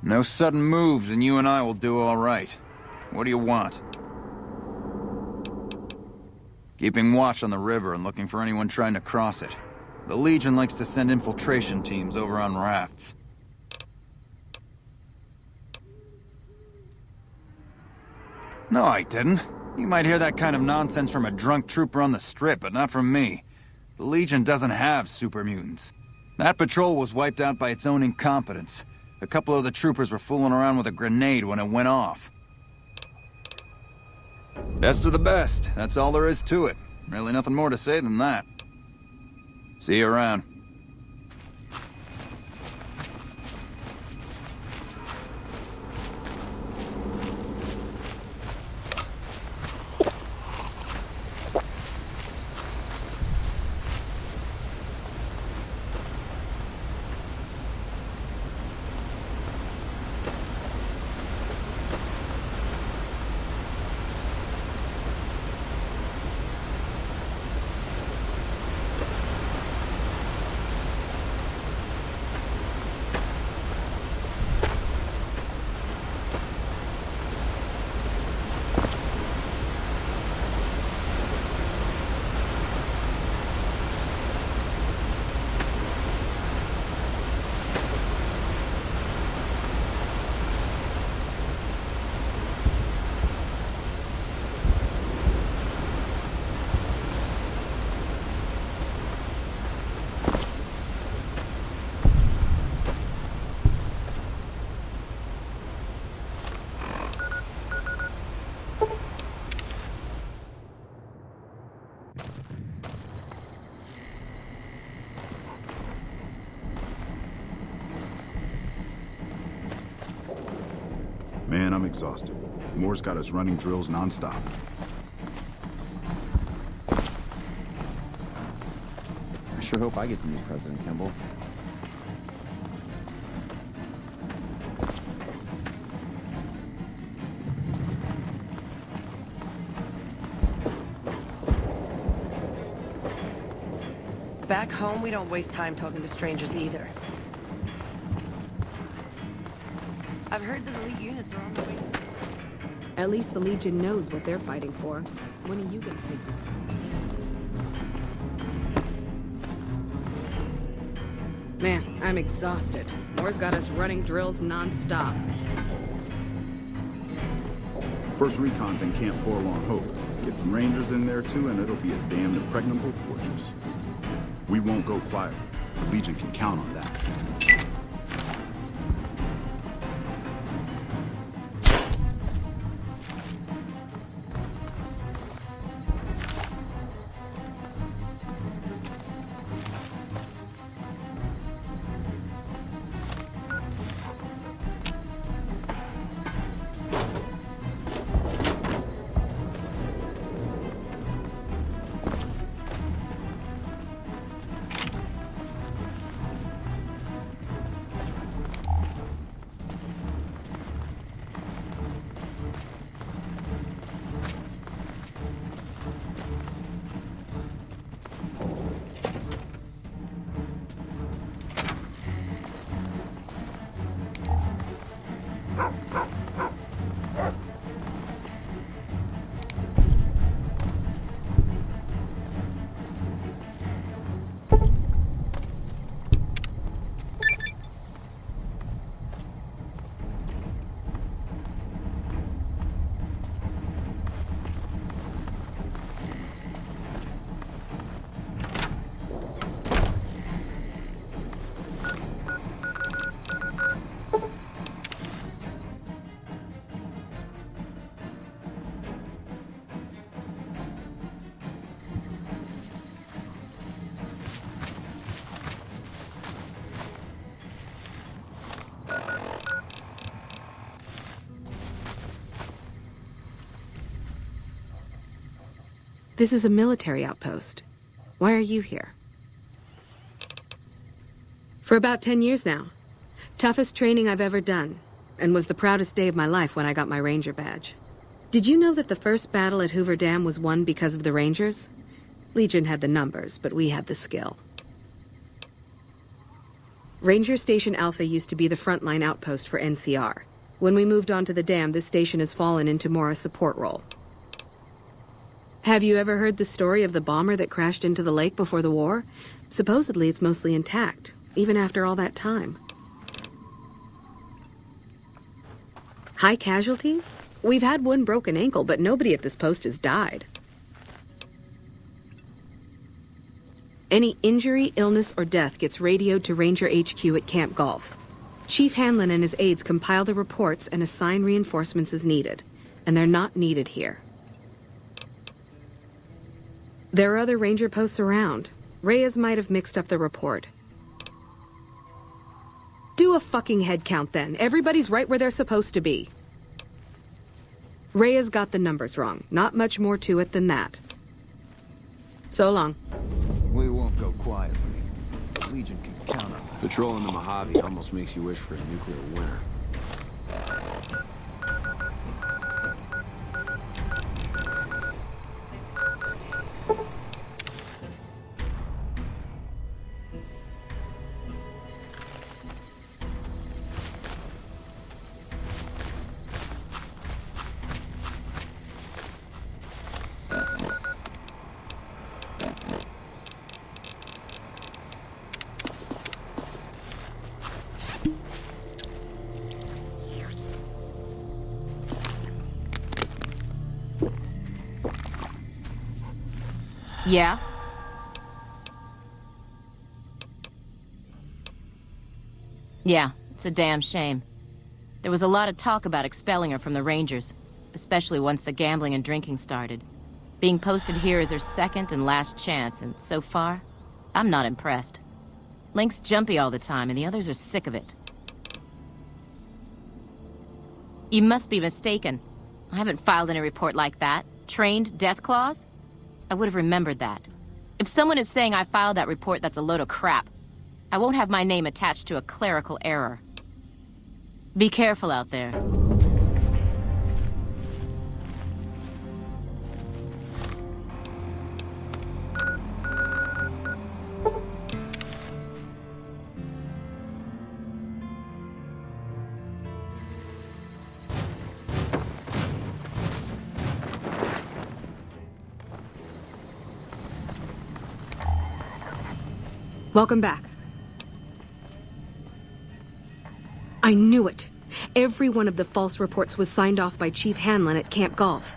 No sudden moves and you and I will do all right. What do you want? Keeping watch on the river and looking for anyone trying to cross it. The Legion likes to send infiltration teams over on rafts. No, I didn't. You might hear that kind of nonsense from a drunk trooper on the strip, but not from me. The Legion doesn't have super mutants. That patrol was wiped out by its own incompetence. A couple of the troopers were fooling around with a grenade when it went off. Best of the best. That's all there is to it. Really nothing more to say than that. See you around. Man, I'm exhausted. Moore's got us running drills nonstop. I sure hope I get to meet President Kimball. Back home, we don't waste time talking to strangers either. I've heard that elite units are on the way. At least the Legion knows what they're fighting for. When are you gonna figure it out? Man, I'm exhausted. Moore's got us running drills non-stop. First recon's in Camp Forlorn Hope. Get some Rangers in there too, and it'll be a damn impregnable fortress. We won't go quietly. The Legion can count on that. This is a military outpost. Why are you here? For about 10 years now. Toughest training I've ever done, and was the proudest day of my life when I got my Ranger badge. Did you know that the first battle at Hoover Dam was won because of the Rangers? Legion had the numbers, but we had the skill. Ranger Station Alpha used to be the frontline outpost for NCR. When we moved on to the dam, this station has fallen into more a support role. Have you ever heard the story of the bomber that crashed into the lake before the war? Supposedly it's mostly intact, even after all that time. High casualties? We've had one broken ankle, but nobody at this post has died. Any injury, illness, or death gets radioed to Ranger HQ at Camp Golf. Chief Hanlon and his aides compile the reports and assign reinforcements as needed, and they're not needed here. There are other Ranger posts around. Reyes might have mixed up the report. Do a fucking head count then. Everybody's right where they're supposed to be. Reyes got the numbers wrong. Not much more to it than that. So long. We won't go quietly. The Legion can count on that. Patrolling the Mojave almost makes you wish for a nuclear winter. Yeah? Yeah, it's a damn shame. There was a lot of talk about expelling her from the Rangers, especially once the gambling and drinking started. Being posted here is her second and last chance, and so far, I'm not impressed. Link's jumpy all the time, and the others are sick of it. You must be mistaken. I haven't filed any report like that. Trained death clause? I would have remembered that. If someone is saying I filed that report, that's a load of crap. I won't have my name attached to a clerical error. Be careful out there. Welcome back. I knew it. Every one of the false reports was signed off by Chief Hanlon at Camp Golf.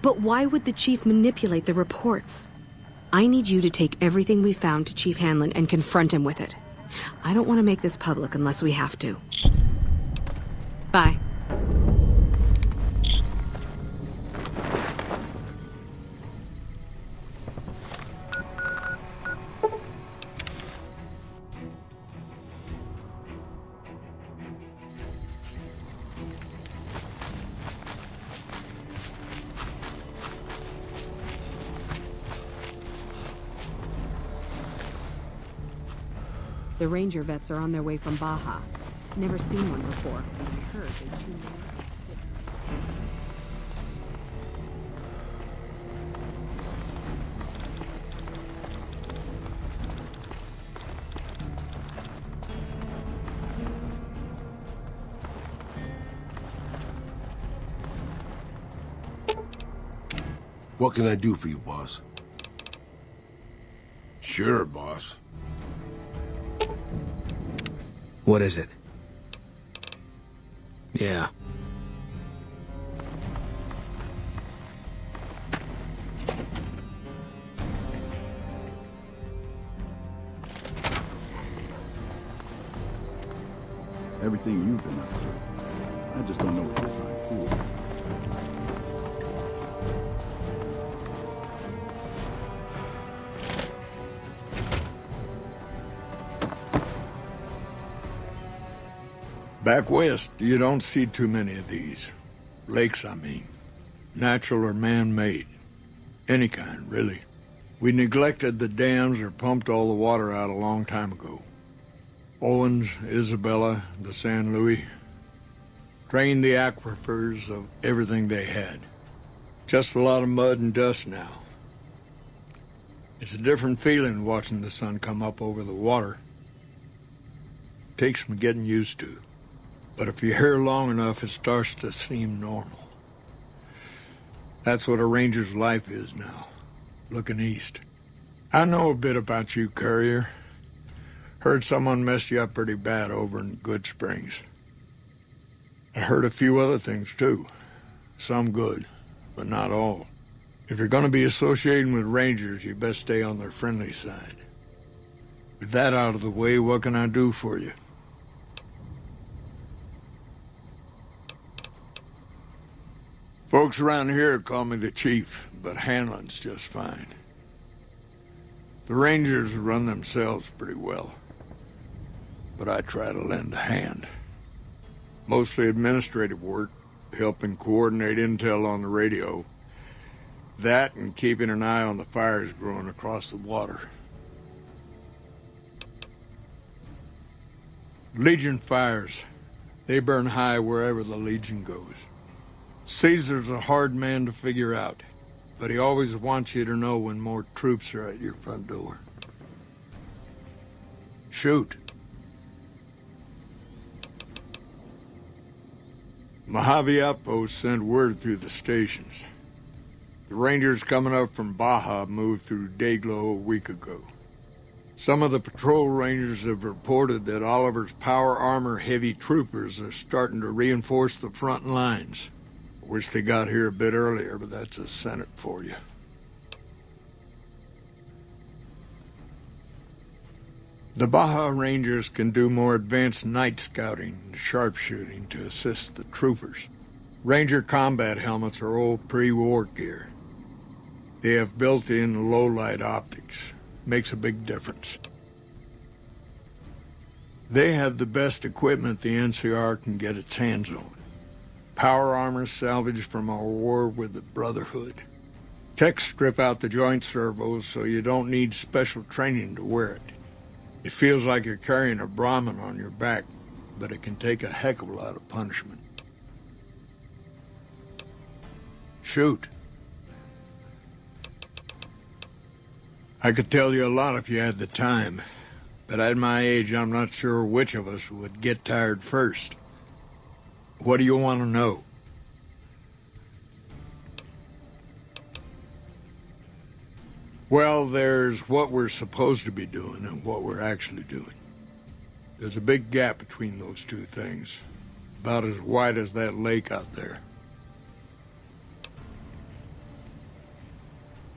But why would the Chief manipulate the reports? I need you to take everything we found to Chief Hanlon and confront him with it. I don't want to make this public unless we have to. Bye. The ranger vets are on their way from Baja. Never seen one before, and I heard they tune What can I do for you, boss? Sure, boss. What is it? Yeah. Everything you've been up to. I just don't know what you're trying to pull. Back west, you don't see too many of these. Lakes, I mean. Natural or man-made. Any kind, really. We neglected the dams or pumped all the water out a long time ago. Owens, Isabella, the San Luis. Drained the aquifers of everything they had. Just a lot of mud and dust now. It's a different feeling watching the sun come up over the water. Takes some getting used to. But if you're here long enough, it starts to seem normal. That's what a ranger's life is now, looking east. I know a bit about you, Courier. Heard someone messed you up pretty bad over in Good Springs. I heard a few other things, too. Some good, but not all. If you're gonna be associating with rangers, you best stay on their friendly side. With that out of the way, what can I do for you? Folks around here call me the Chief, but Hanlon's just fine. The Rangers run themselves pretty well, but I try to lend a hand. Mostly administrative work, helping coordinate intel on the radio. That and keeping an eye on the fires growing across the water. Legion fires. They burn high wherever the Legion goes. Caesar's a hard man to figure out, but he always wants you to know when more troops are at your front door. Shoot. Mojave Outpost sent word through the stations. The Rangers coming up from Baja moved through Dayglow a week ago. Some of the patrol rangers have reported that Oliver's power armor heavy troopers are starting to reinforce the front lines. Wish they got here a bit earlier, but that's a Senate for you. The Baja Rangers can do more advanced night scouting and sharpshooting to assist the troopers. Ranger combat helmets are old pre-war gear. They have built-in low-light optics. Makes a big difference. They have the best equipment the NCR can get its hands on. Power armor salvaged from our war with the Brotherhood. Tech strip out the joint servos so you don't need special training to wear it. It feels like you're carrying a Brahmin on your back, but it can take a heck of a lot of punishment. Shoot. I could tell you a lot if you had the time, but at my age, I'm not sure which of us would get tired first. What do you want to know? Well, there's what we're supposed to be doing and what we're actually doing. There's a big gap between those two things, about as wide as that lake out there.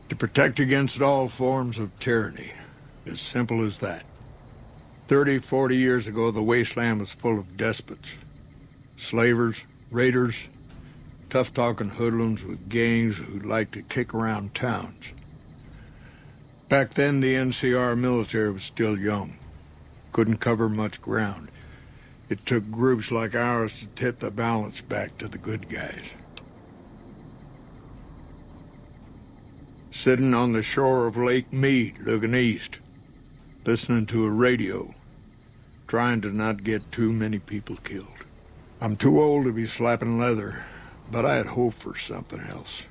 To protect against all forms of tyranny, as simple as that. 30, 40 years ago, the wasteland was full of despots. Slavers, raiders, tough-talking hoodlums with gangs who liked to kick around towns. Back then, the NCR military was still young. Couldn't cover much ground. It took groups like ours to tip the balance back to the good guys. Sitting on the shore of Lake Mead, looking east, listening to a radio, trying to not get too many people killed. I'm too old to be slapping leather, but I had hoped for something else.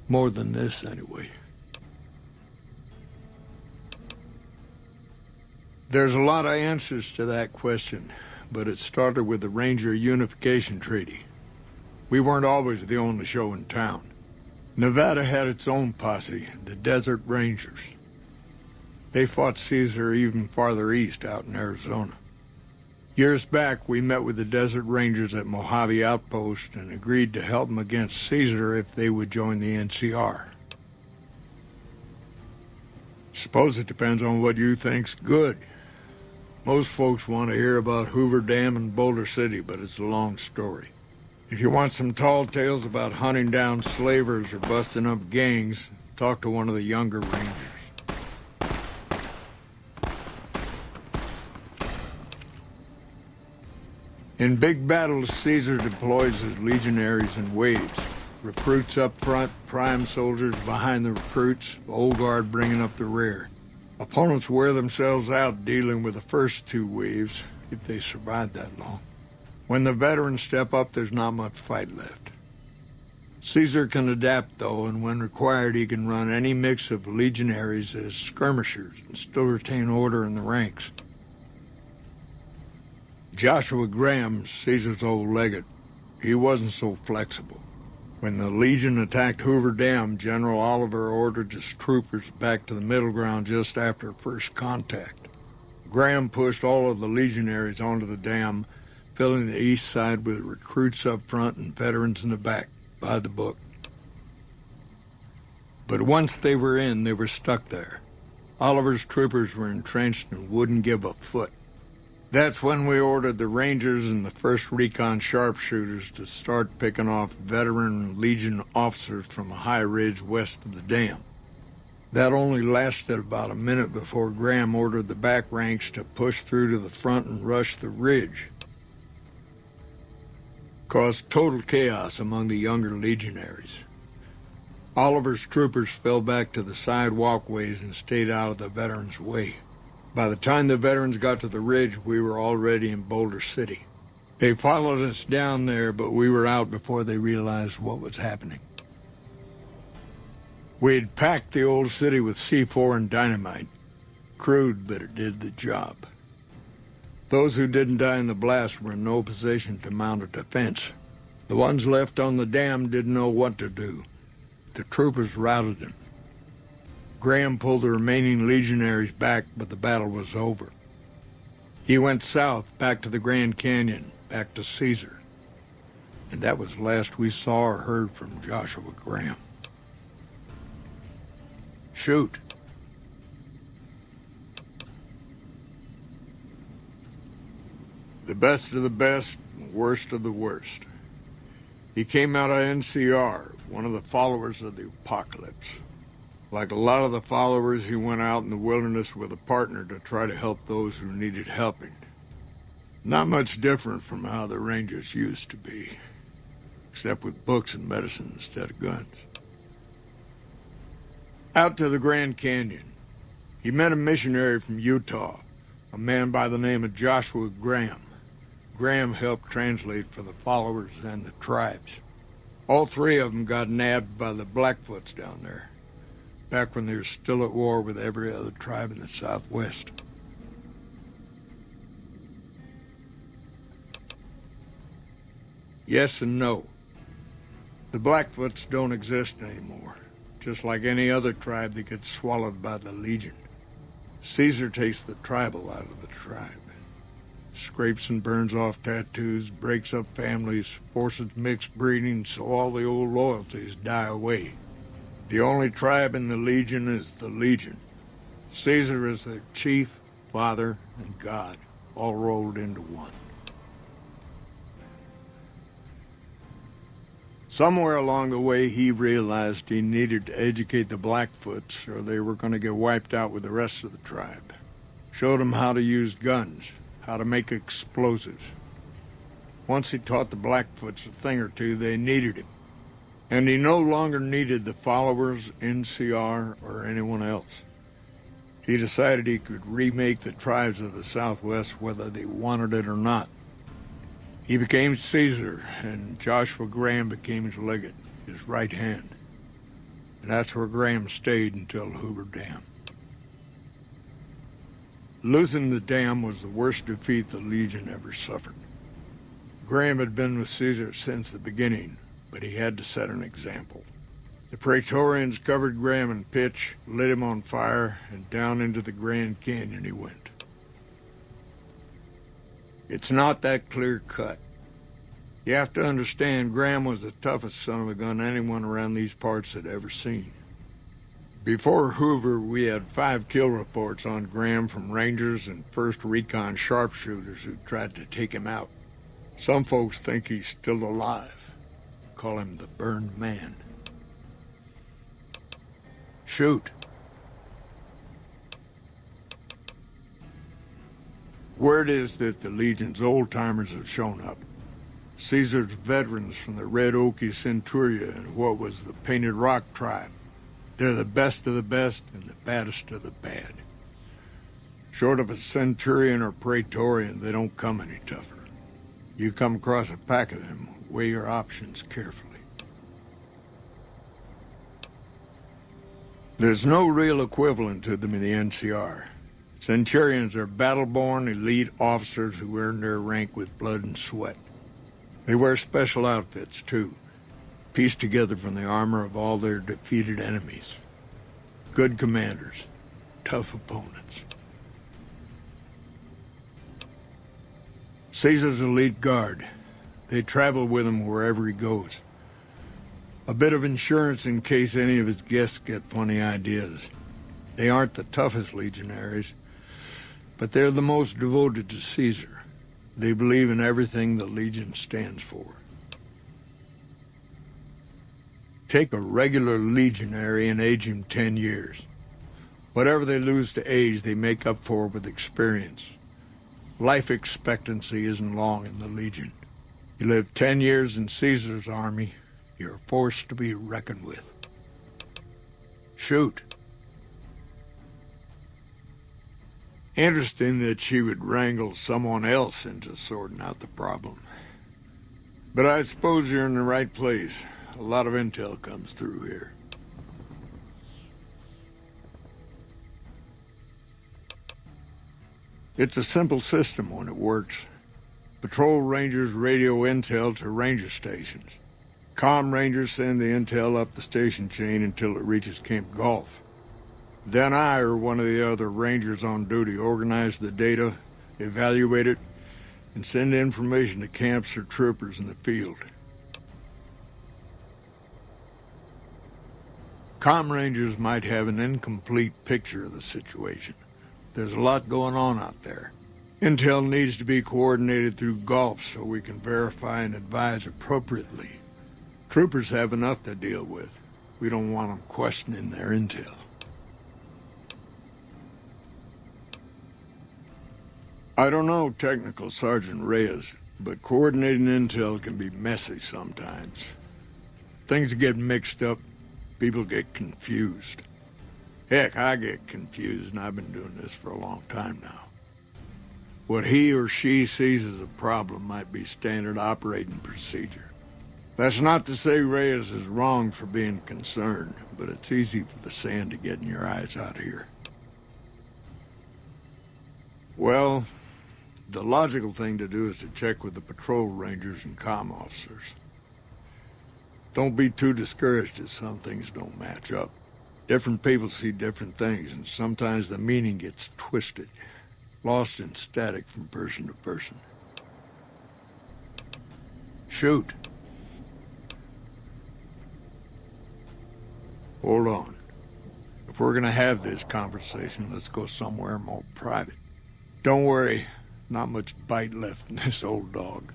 More than this, anyway. There's a lot of answers to that question, but it started with the Ranger Unification Treaty. We weren't always the only show in town. Nevada had its own posse, the Desert Rangers. They fought Caesar even farther east, out in Arizona. Years back, we met with the Desert Rangers at Mojave Outpost and agreed to help them against Caesar if they would join the NCR. Suppose it depends on what you think's good. Most folks want to hear about Hoover Dam and Boulder City, but it's a long story. If you want some tall tales about hunting down slavers or busting up gangs, talk to one of the younger Rangers. In big battles, Caesar deploys his legionaries in waves. Recruits up front, prime soldiers behind the recruits, old guard bringing up the rear. Opponents wear themselves out dealing with the first two waves, if they survive that long. When the veterans step up, there's not much fight left. Caesar can adapt, though, and when required, he can run any mix of legionaries as skirmishers and still retain order in the ranks. Joshua Graham, Caesar's old legate, he wasn't so flexible. When the Legion attacked Hoover Dam, General Oliver ordered his troopers back to the middle ground just after first contact. Graham pushed all of the legionaries onto the dam, filling the east side with recruits up front and veterans in the back, by the book. But once they were in, they were stuck there. Oliver's troopers were entrenched and wouldn't give a foot. That's when we ordered the Rangers and the 1st Recon sharpshooters to start picking off veteran Legion officers from a high ridge west of the dam. That only lasted about a minute before Graham ordered the back ranks to push through to the front and rush the ridge. Caused total chaos among the younger legionaries. Oliver's troopers fell back to the side walkways and stayed out of the veterans' way. By the time the veterans got to the ridge, we were already in Boulder City. They followed us down there, but we were out before they realized what was happening. We had packed the old city with C4 and dynamite. Crude, but it did the job. Those who didn't die in the blast were in no position to mount a defense. The ones left on the dam didn't know what to do. The troopers routed them. Graham pulled the remaining legionaries back, but the battle was over. He went south, back to the Grand Canyon, back to Caesar. And that was the last we saw or heard from Joshua Graham. Shoot. The best of the best, worst of the worst. He came out of NCR, one of the followers of the apocalypse. Like a lot of the followers, he went out in the wilderness with a partner to try to help those who needed helping. Not much different from how the Rangers used to be. except with books and medicine instead of guns. Out to the Grand Canyon, he met a missionary from Utah, a man by the name of Joshua Graham. Graham helped translate for the followers and the tribes. All three of them got nabbed by the Blackfoots down there, back when they were still at war with every other tribe in the Southwest. Yes and no. The Blackfoots don't exist anymore, just like any other tribe that gets swallowed by the Legion. Caesar takes the tribal out of the tribe. Scrapes and burns off tattoos, breaks up families, forces mixed breeding so all the old loyalties die away. The only tribe in the Legion is the Legion. Caesar is their chief, father, and god, all rolled into one. Somewhere along the way, he realized he needed to educate the Blackfoots or they were going to get wiped out with the rest of the tribe. Showed them how to use guns, how to make explosives. Once he taught the Blackfoots a thing or two, they needed him. And he no longer needed the followers, NCR, or anyone else. He decided he could remake the tribes of the Southwest whether they wanted it or not. He became Caesar, and Joshua Graham became his legate, his right hand. And that's where Graham stayed until Hoover Dam. Losing the dam was the worst defeat the Legion ever suffered. Graham had been with Caesar since the beginning, but he had to set an example. The Praetorians covered Graham in pitch, lit him on fire, and down into the Grand Canyon he went. It's not that clear-cut. You have to understand, Graham was the toughest son of a gun anyone around these parts had ever seen. Before Hoover, we had 5 kill reports on Graham from Rangers and 1st Recon sharpshooters who tried to take him out. Some folks think he's still alive. Call him the Burned Man. Shoot. Word is that the Legion's old-timers have shown up. Caesar's veterans from the Red Okie Centuria and what was the Painted Rock tribe. They're the best of the best and the baddest of the bad. Short of a Centurion or Praetorian, they don't come any tougher. You come across a pack of them, weigh your options carefully. There's no real equivalent to them in the NCR. Centurions are battle-born, elite officers who earn their rank with blood and sweat. They wear special outfits, too, pieced together from the armor of all their defeated enemies. Good commanders, tough opponents. Caesar's elite guard. They travel with him wherever he goes. A bit of insurance in case any of his guests get funny ideas. They aren't the toughest legionaries, but they're the most devoted to Caesar. They believe in everything the Legion stands for. Take a regular legionary and age him 10 years. Whatever they lose to age, they make up for with experience. Life expectancy isn't long in the Legion. You live 10 years in Caesar's army, you're a force to be reckoned with. Shoot. Interesting that she would wrangle someone else into sorting out the problem. But I suppose you're in the right place. A lot of intel comes through here. It's a simple system when it works. Patrol rangers radio intel to ranger stations. Comm rangers send the intel up the station chain until it reaches Camp Gulf. Then I or one of the other rangers on duty organize the data, evaluate it, and send information to camps or troopers in the field. Comm rangers might have an incomplete picture of the situation. There's a lot going on out there. Intel needs to be coordinated through Gulf so we can verify and advise appropriately. Troopers have enough to deal with. We don't want them questioning their intel. I don't know Technical Sergeant Reyes, But coordinating intel can be messy sometimes. Things get mixed up, people get confused. Heck, I get confused, and I've been doing this for a long time now. What he or she sees as a problem might be standard operating procedure. That's not to say Reyes is wrong for being concerned, but it's easy for the sand to get in your eyes out here. Well, the logical thing to do is to check with the patrol rangers and comm officers. Don't be too discouraged if some things don't match up. Different people see different things, and sometimes the meaning gets twisted, lost in static from person to person. Shoot. Hold on. If we're gonna have this conversation, let's go somewhere more private. Don't worry, not much bite left in this old dog.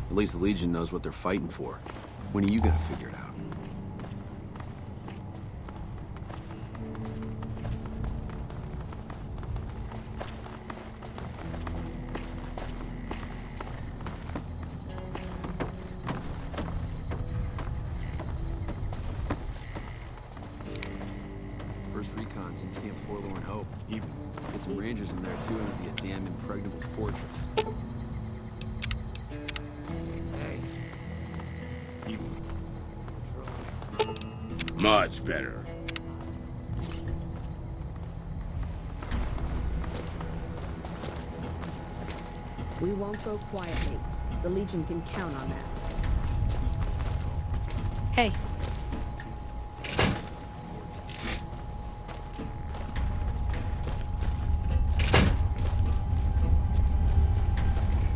At least the Legion knows what they're fighting for. When are you gonna figure it out? First recon's in Camp Forlorn Hope. Even get some rangers in there too, and it'll be a damn impregnable fortress. Much better. We won't go quietly. The Legion can count on that. Hey.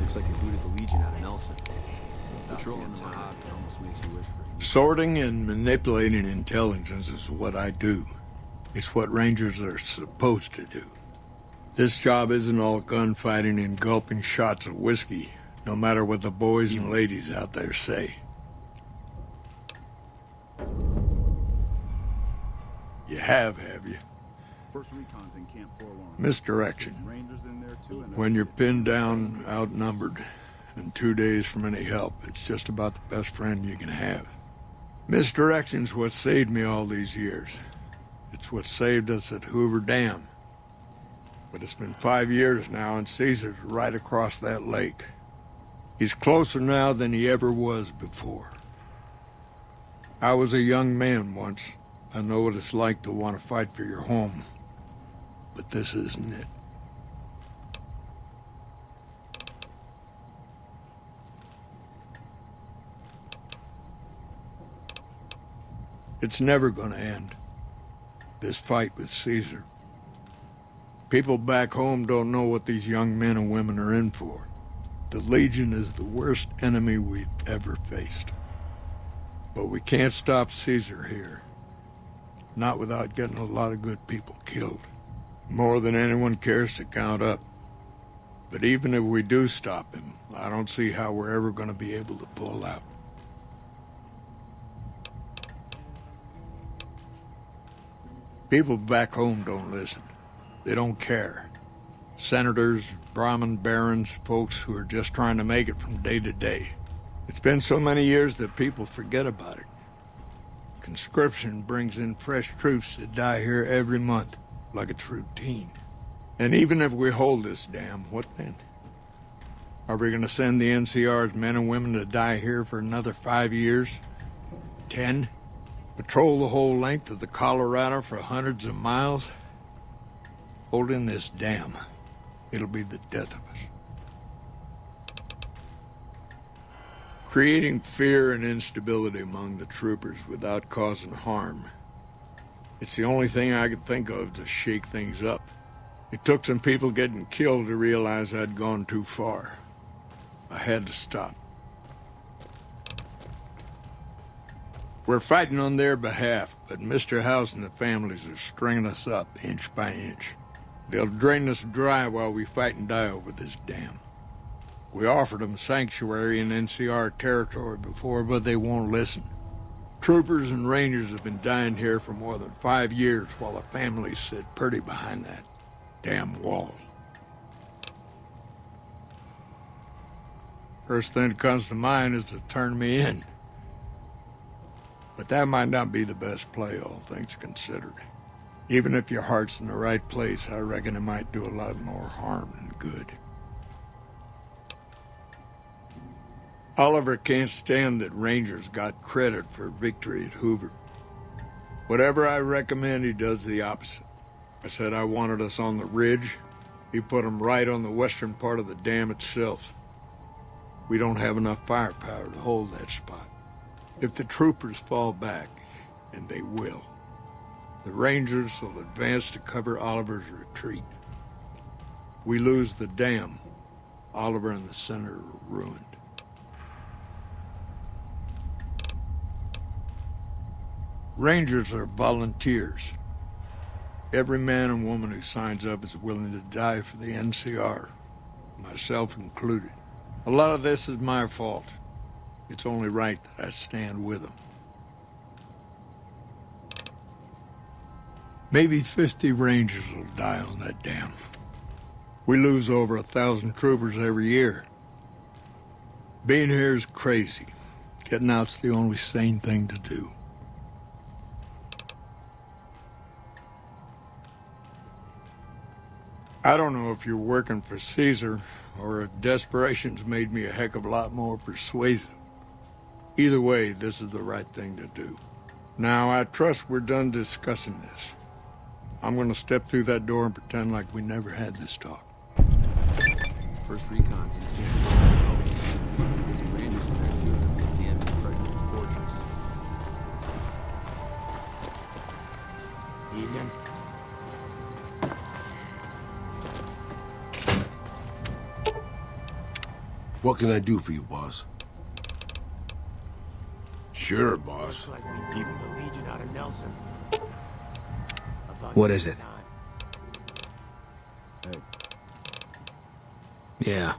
Looks like you booted the Legion out of Nelson. Patrolling the Mojave almost makes you wish for it. Sorting and manipulating intelligence is what I do. It's what Rangers are supposed to do. This job isn't all gunfighting and gulping shots of whiskey, no matter what the boys and ladies out there say. You have you? First recon's in Camp Forlorn. Misdirection. Rangers in there too, and When you're pinned down, outnumbered, and 2 days from any help, it's just about the best friend you can have. Misdirection's what saved me all these years. It's what saved us at Hoover Dam. But it's been 5 years now, and Caesar's right across that lake. He's closer now than he ever was before. I was a young man once. I know what it's like to want to fight for your home. But this isn't it. It's never gonna end. This fight with Caesar. People back home don't know what these young men and women are in for. The Legion is the worst enemy we've ever faced. But we can't stop Caesar here. Not without getting a lot of good people killed. More than anyone cares to count up. But even if we do stop him, I don't see how we're ever gonna be able to pull out. People back home don't listen. They don't care. Senators, Brahmin barons, folks who are just trying to make it from day to day. It's been so many years that people forget about it. Conscription brings in fresh troops that die here every month, like it's routine. And even if we hold this dam, what then? Are we gonna send the NCR's men and women to die here for another 5 years? 10? Patrol the whole length of the Colorado for hundreds of miles? Holding this dam, it'll be the death of us. Creating fear and instability among the troopers without causing harm. It's the only thing I could think of to shake things up. It took some people getting killed to realize I'd gone too far. I had to stop. We're fighting on their behalf, but Mr. House and the families are stringing us up inch by inch. They'll drain us dry while we fight and die over this dam. We offered them sanctuary in NCR territory before, but they won't listen. Troopers and rangers have been dying here for more than 5 years while the families sit pretty behind that damn wall. First thing that comes to mind is to turn me in. But that might not be the best play, all things considered. Even if your heart's in the right place, I reckon it might do a lot more harm than good. Oliver can't stand that Rangers got credit for victory at Hoover. Whatever I recommend, he does the opposite. I said I wanted us on the ridge. He put them right on the western part of the dam itself. We don't have enough firepower to hold that spot. If the troopers fall back, and they will, the Rangers will advance to cover Oliver's retreat. We lose the dam, Oliver and the center are ruined. Rangers are volunteers. Every man and woman who signs up is willing to die for the NCR, myself included. A lot of this is my fault. It's only right that I stand with them. Maybe 50 Rangers will die on that dam. We lose over 1,000 troopers every year. Being here is crazy. Getting out's the only sane thing to do. I don't know if you're working for Caesar, or if desperation's made me a heck of a lot more persuasive. Either way, this is the right thing to do. Now, I trust we're done discussing this. I'm gonna step through that door and pretend like we never had this talk. First recon's in camp. There's some rangers in there too. At the end of the fragmented fortress. Evening. What can I do for you, boss? Sure, boss. Looks like we beaten the Legion out of Nelson. What is it? Hey. Yeah.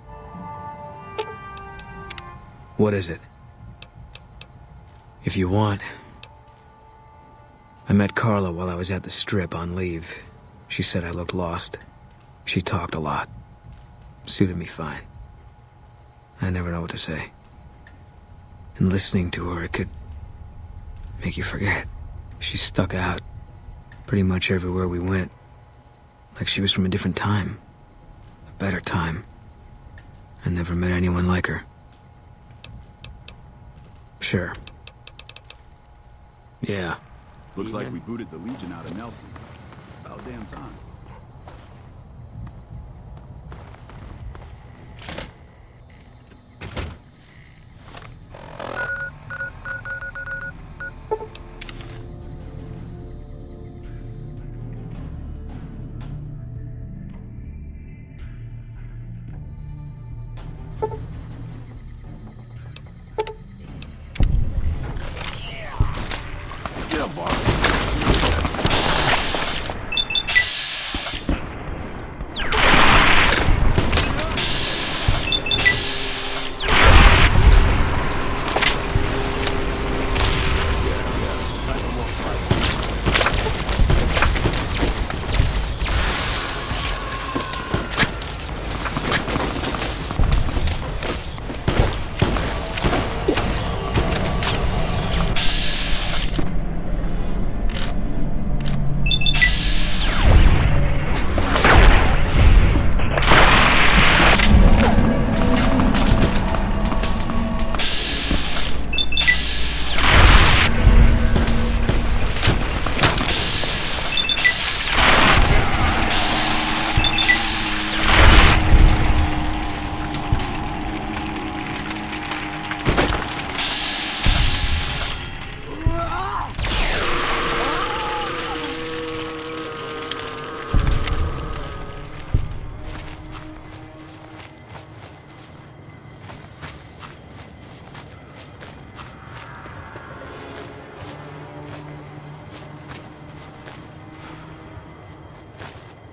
What is it? If you want... I met Carla while I was at the Strip on leave. She said I looked lost. She talked a lot. Suited me fine. I never know what to say. And listening to her, it could make you forget. She stuck out pretty much everywhere we went. Like she was from a different time. A better time. I never met anyone like her. Sure. Yeah. Looks like we booted the Legion out of Nelson. About damn time.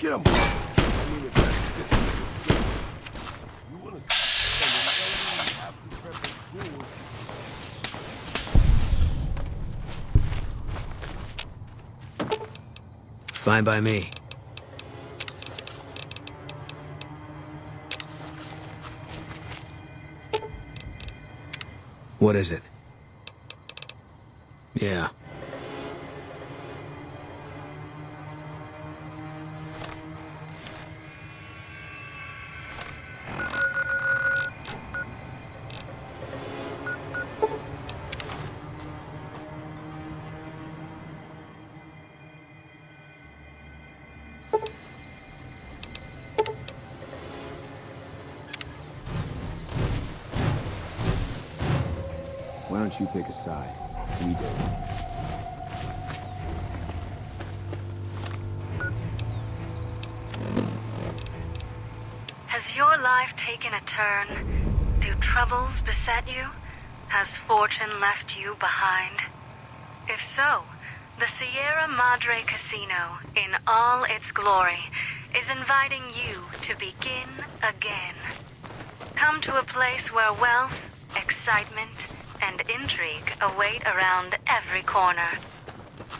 Get him, boss. I mean, if that's disrespect. You want to have to prep it cool. Fine by me. What is it? Yeah. Why don't you pick a side? We do. Has your life taken a turn? Do troubles beset you? Has fortune left you behind? If so, the Sierra Madre Casino, in all its glory, is inviting you to begin again. Come to a place where wealth, excitement, and intrigue await around every corner.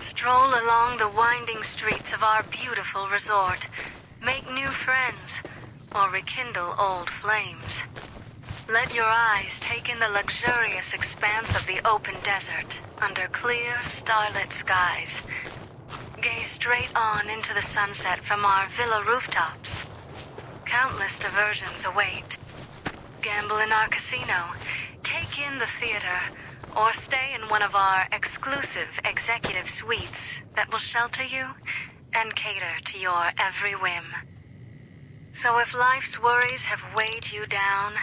Stroll along the winding streets of our beautiful resort, make new friends, or rekindle old flames. Let your eyes take in the luxurious expanse of the open desert under clear, starlit skies. Gaze straight on into the sunset from our villa rooftops. Countless diversions await. Gamble in our casino, take in the theater, or stay in one of our exclusive executive suites that will shelter you and cater to your every whim. So if life's worries have weighed you down,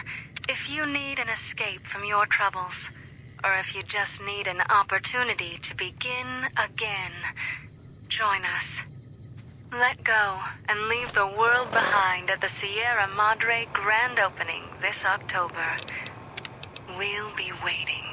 if you need an escape from your troubles, or if you just need an opportunity to begin again, join us. Let go and leave the world behind at the Sierra Madre grand opening this October. We'll be waiting.